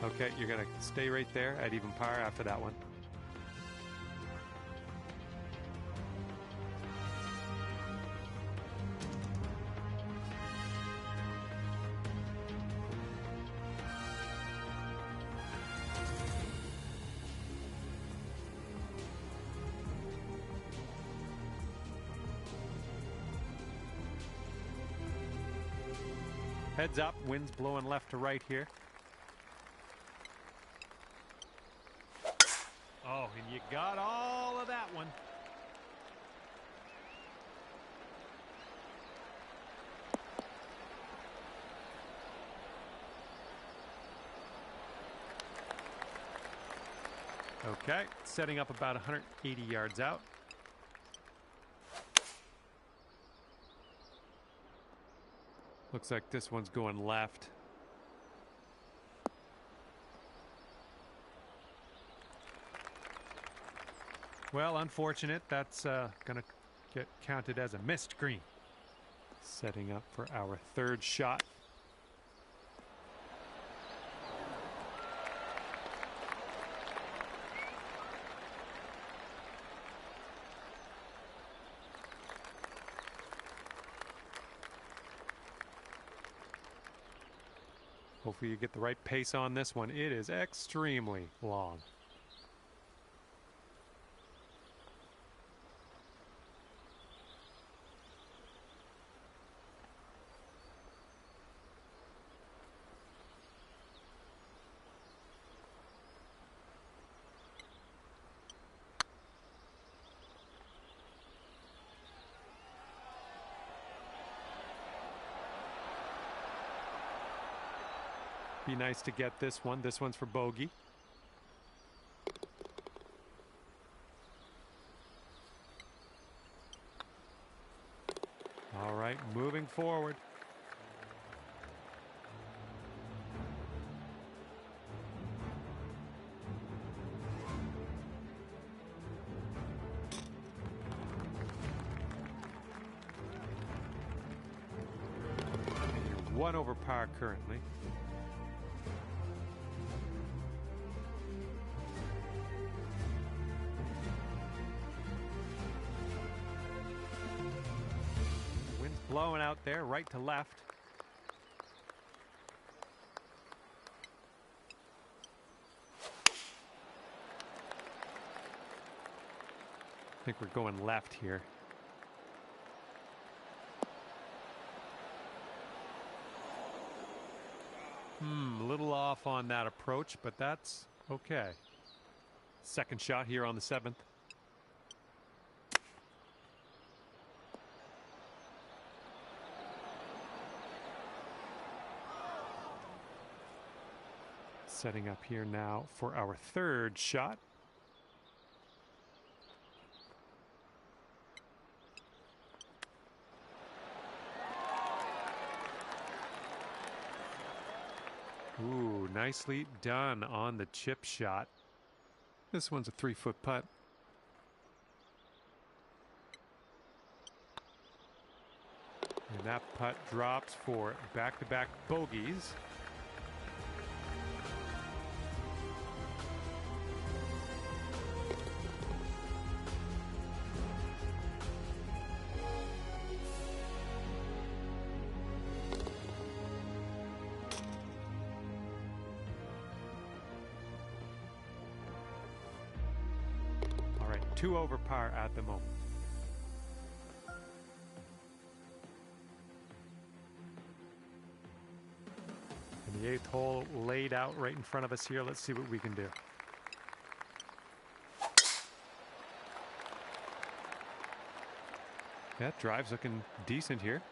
Okay, you're going to stay right there at even par after that one. Heads up, wind's blowing left to right here. Oh, and you got all of that one. Okay, setting up about 180 yards out. Looks like this one's going left. Well, unfortunate. That's going to get counted as a missed green. Setting up for our third shot. Hopefully you get the right pace on this one. It is extremely long. Be nice to get this one. This one's for bogey. All right, moving forward. You're 1 over par currently. Blowing out there, right to left. I think we're going left here. A little off on that approach, but that's okay. Second shot here on the 7th. Setting up here now for our 3rd shot. Ooh, nicely done on the chip shot. This one's a 3-foot putt. And that putt drops for back-to-back bogeys. All right, 2 over par at the moment. And the 8th hole laid out right in front of us here. Let's see what we can do. That drive's looking decent here.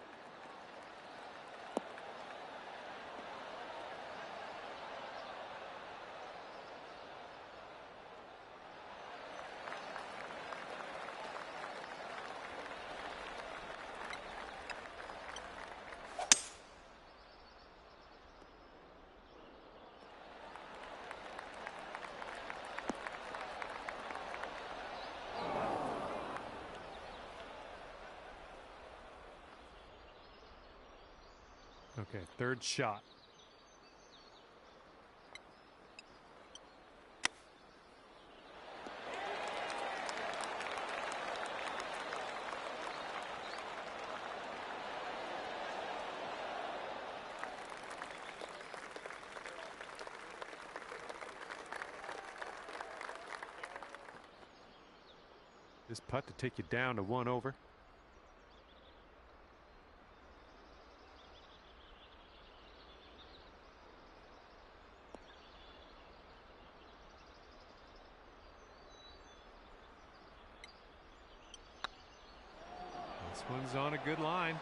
Okay, 3rd shot. This putt to take you down to 1 over. This one's on a good line.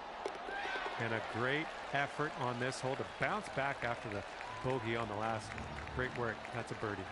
And a great effort on this hole to bounce back after the bogey on the last. Great work. That's a birdie.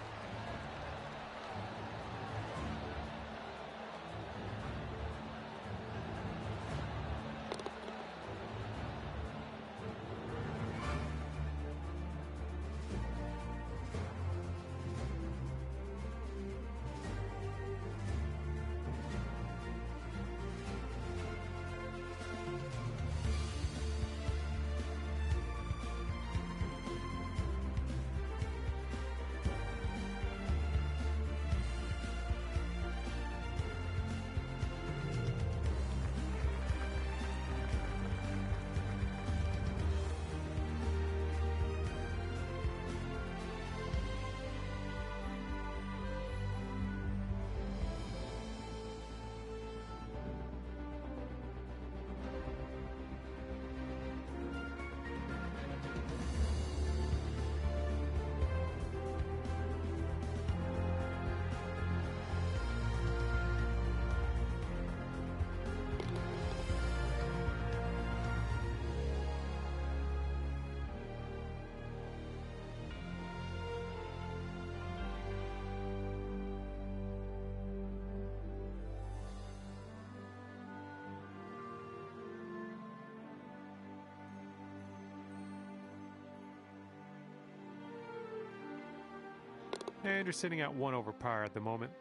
And you're sitting at 1 over par at the moment.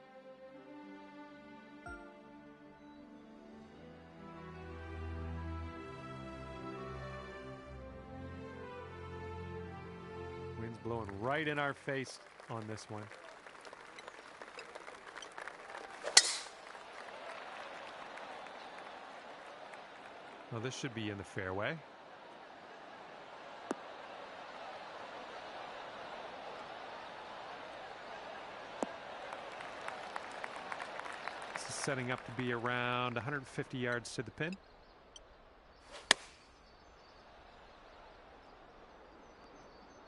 Wind's blowing right in our face on this one. Well, this should be in the fairway. This is setting up to be around 150 yards to the pin.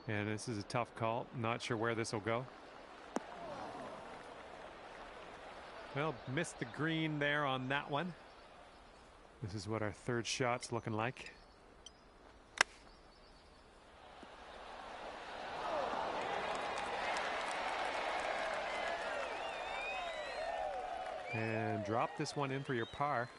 And this is a tough call. Not sure where this will go. Well, missed the green there on that one. This is what our third shot's looking like. And drop this one in for your par.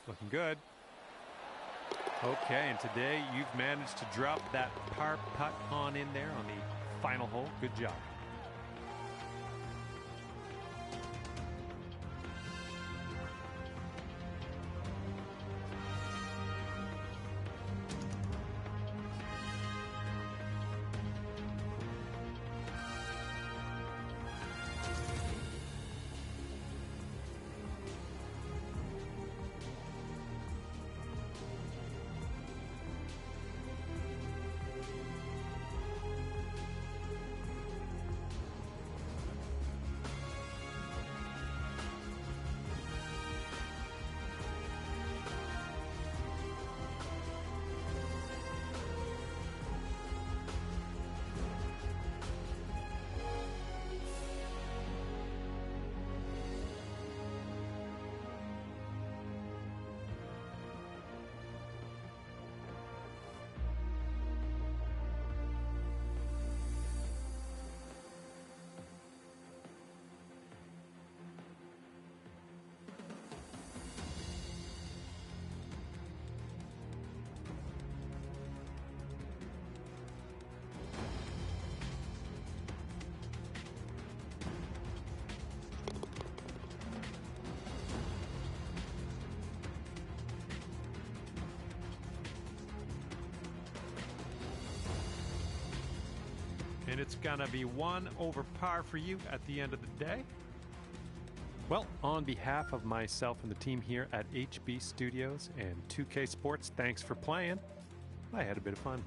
Looking good. Okay, and today you've managed to drop that par putt on in there on the final hole. Good job. And it's gonna be 1 over par for you at the end of the day. Well, on behalf of myself and the team here at HB Studios and 2K Sports, thanks for playing. I had a bit of fun.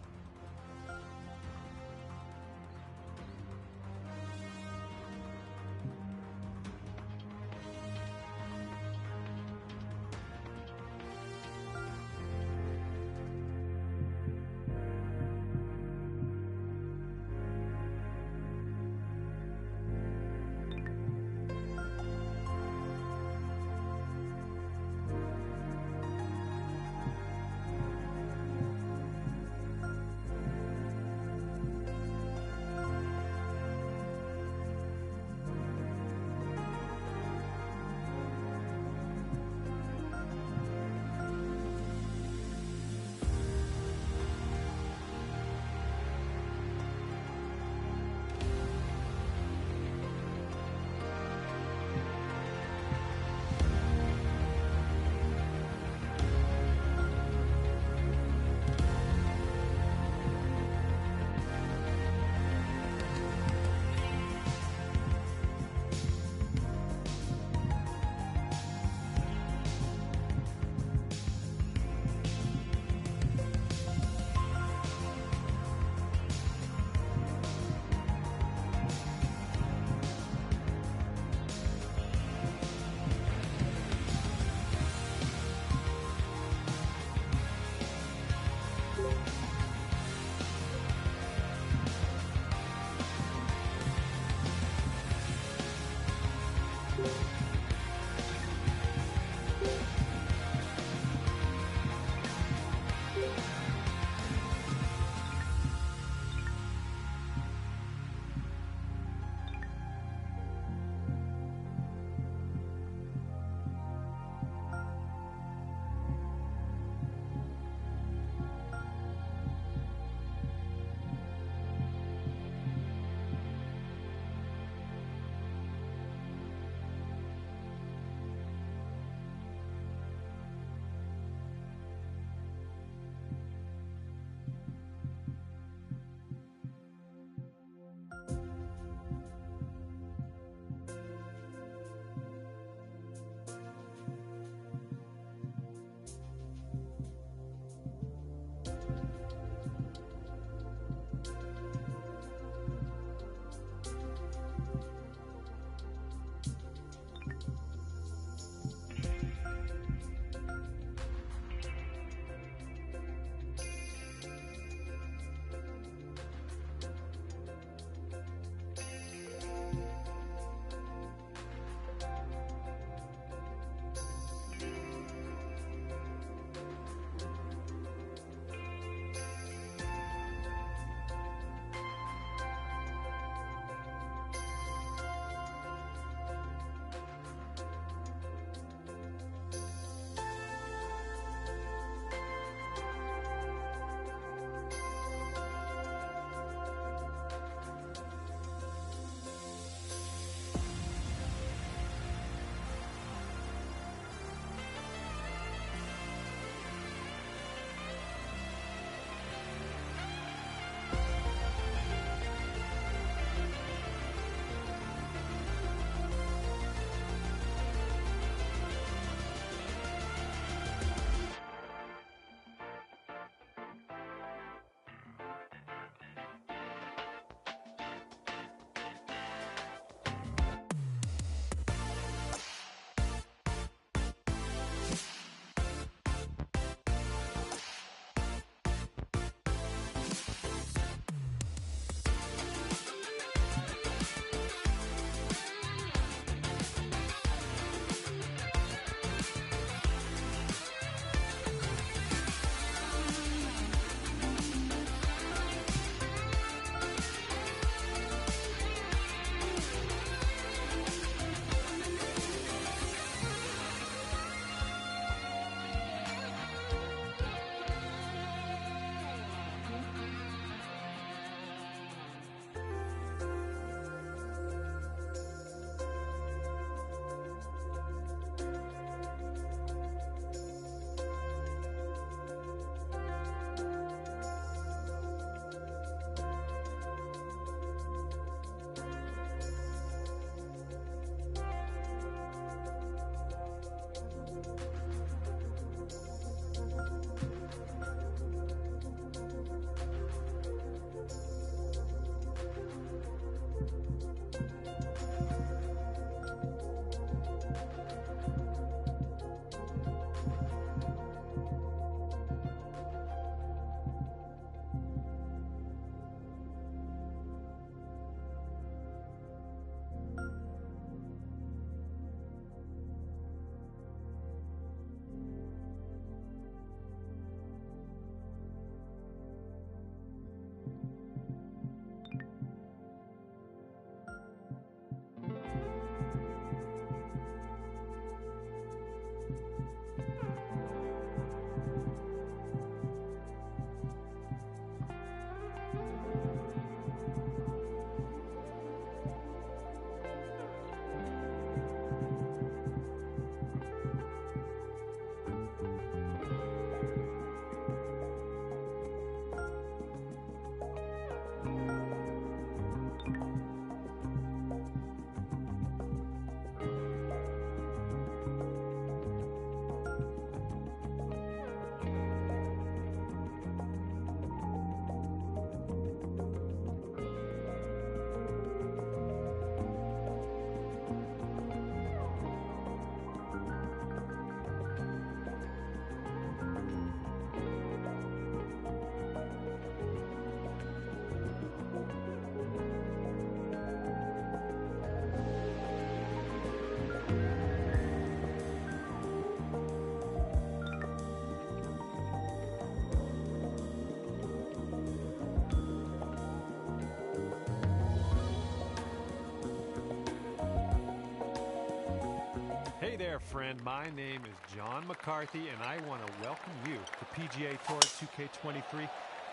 Hey there, friend. My name is John McCarthy, and I want to welcome you to PGA Tour 2K23.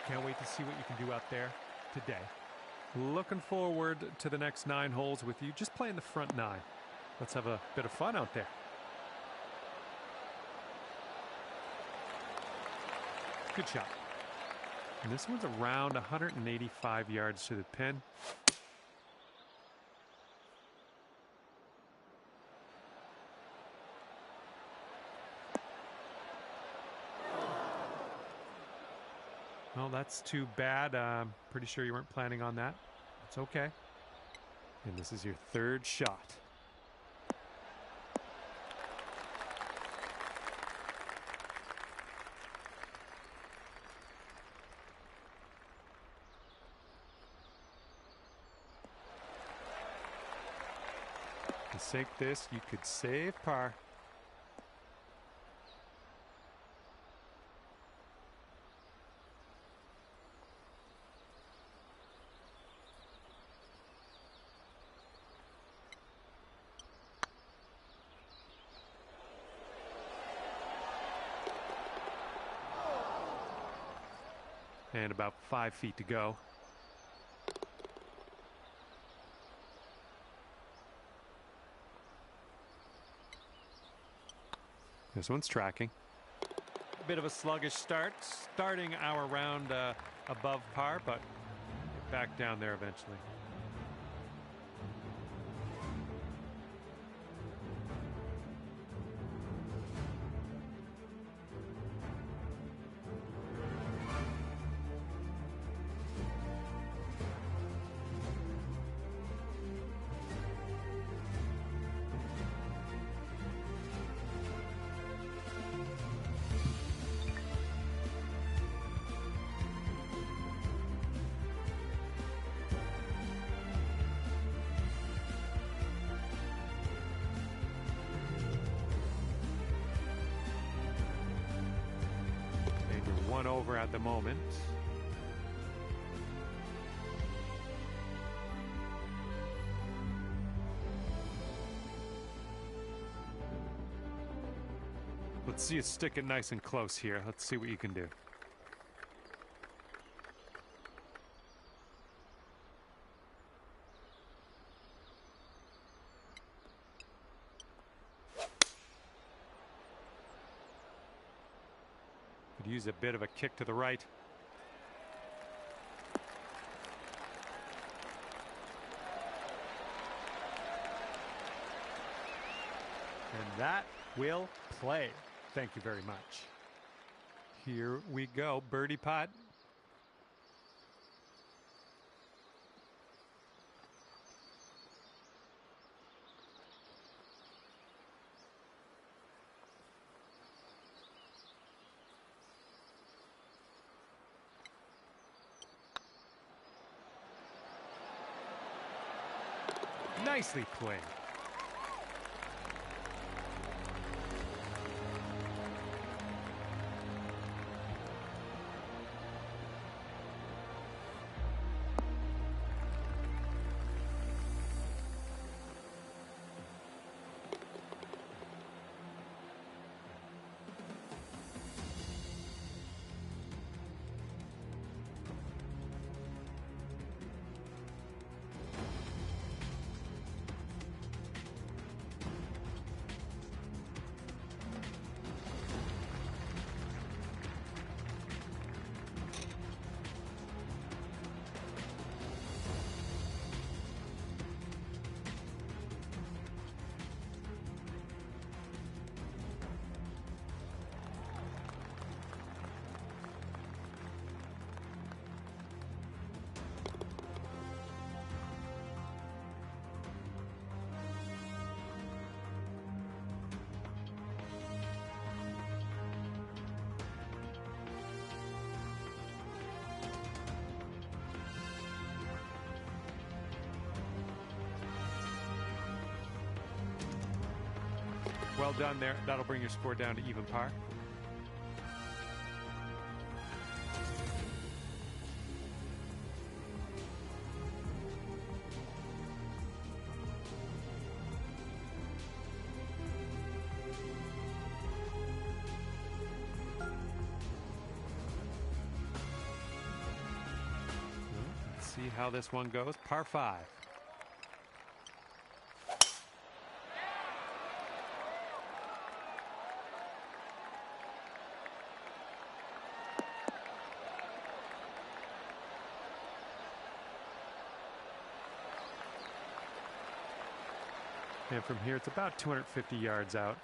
Can't wait to see what you can do out there today. Looking forward to the next 9 holes with you. Just playing the front 9. Let's have a bit of fun out there. Good shot. And this one's around 185 yards to the pin. Well, that's too bad. I'm pretty sure you weren't planning on that. It's okay. And this is your 3rd shot. To sink this, you could save par. And about 5 feet to go. This one's tracking. A bit of a sluggish start, starting our round above par, but back down there eventually. One over at the moment. Let's see you stick it nice and close here. Let's see what you can do. Could use a bit of a kick to the right. And that will play. Thank you very much. Here we go, birdie putt. Nicely played. Well done there. That'll bring your score down to even par. see how this one goes. Par 5. And from here, it's about 250 yards out.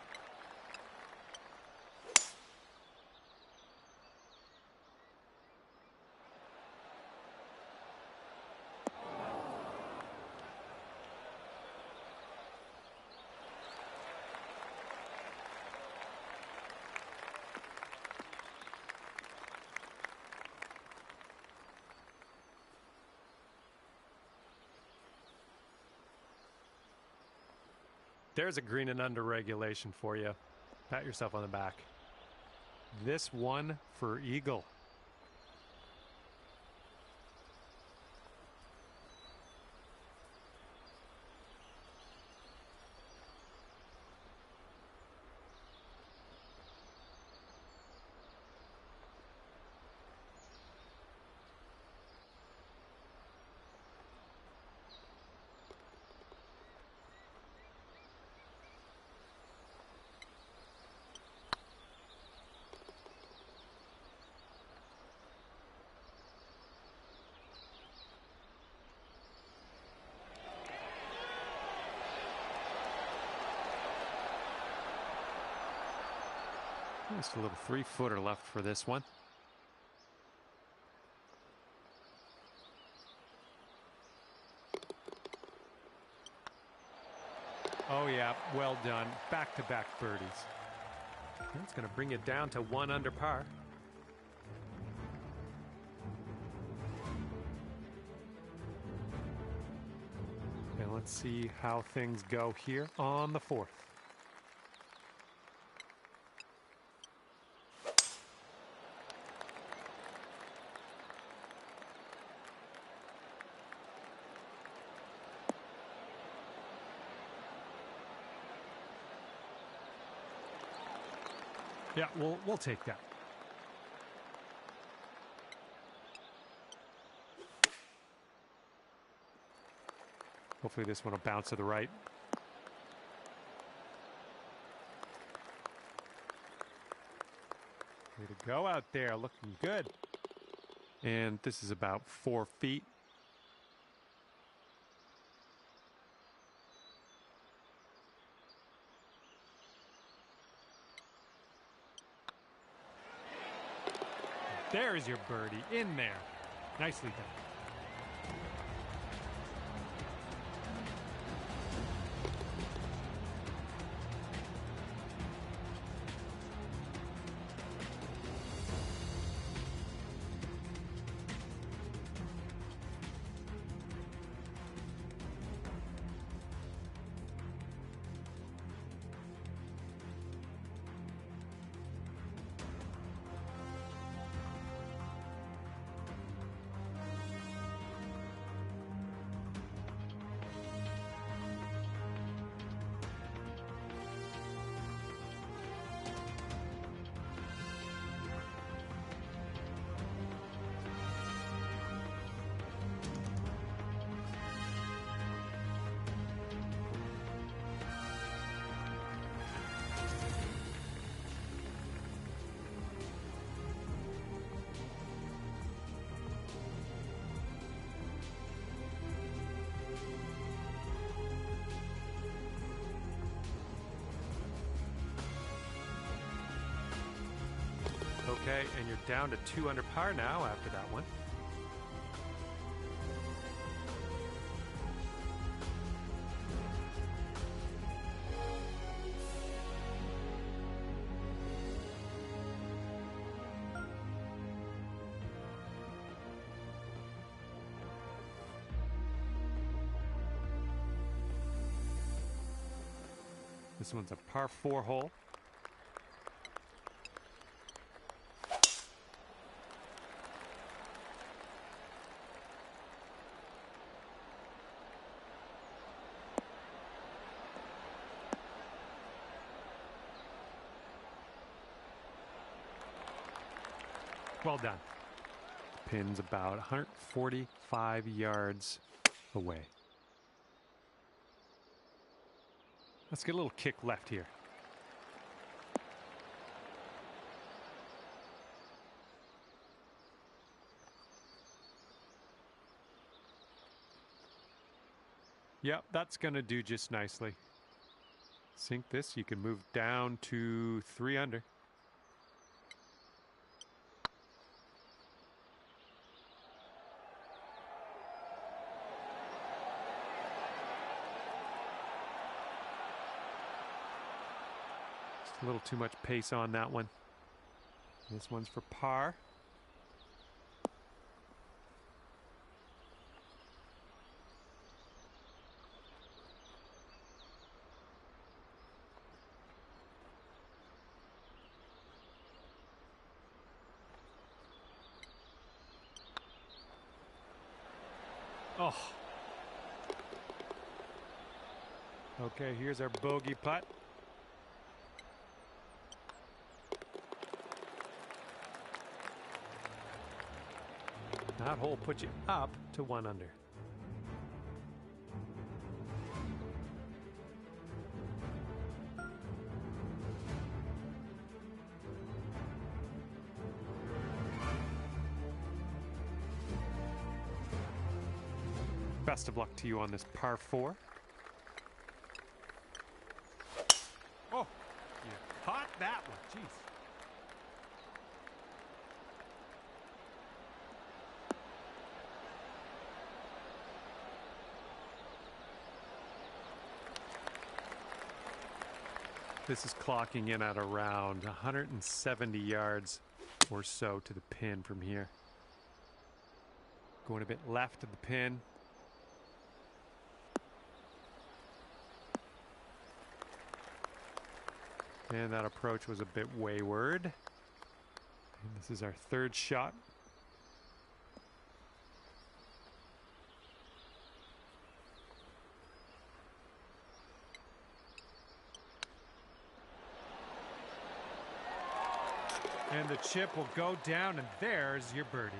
There's a green and under regulation for you. Pat yourself on the back. This one for eagle. Just a little 3-footer left for this one. Oh yeah, well done. Back-to-back birdies. That's going to bring it down to 1 under par. And let's see how things go here on the 4th. Yeah, we'll take that. Hopefully this one will bounce to the right. Way to go out there, looking good. And this is about 4 feet. There's your birdie in there. Nicely done. Okay, and you're down to 2 under par now after that one. This one's a par 4 hole. Well done. pin's about 145 yards away. Let's get a little kick left here. Yep, that's going to do just nicely. Sink this, you can move down to 3 under. Just a little too much pace on that one. This one's for par. Oh. Okay, here's our bogey putt. That hole puts you up to 1 under. Best of luck to you on this par 4. Oh, you caught that one. Jeez. This is clocking in at around 170 yards or so to the pin from here. Going a bit left of the pin. And that approach was a bit wayward. And this is our 3rd shot. And the chip will go down, and there's your birdie.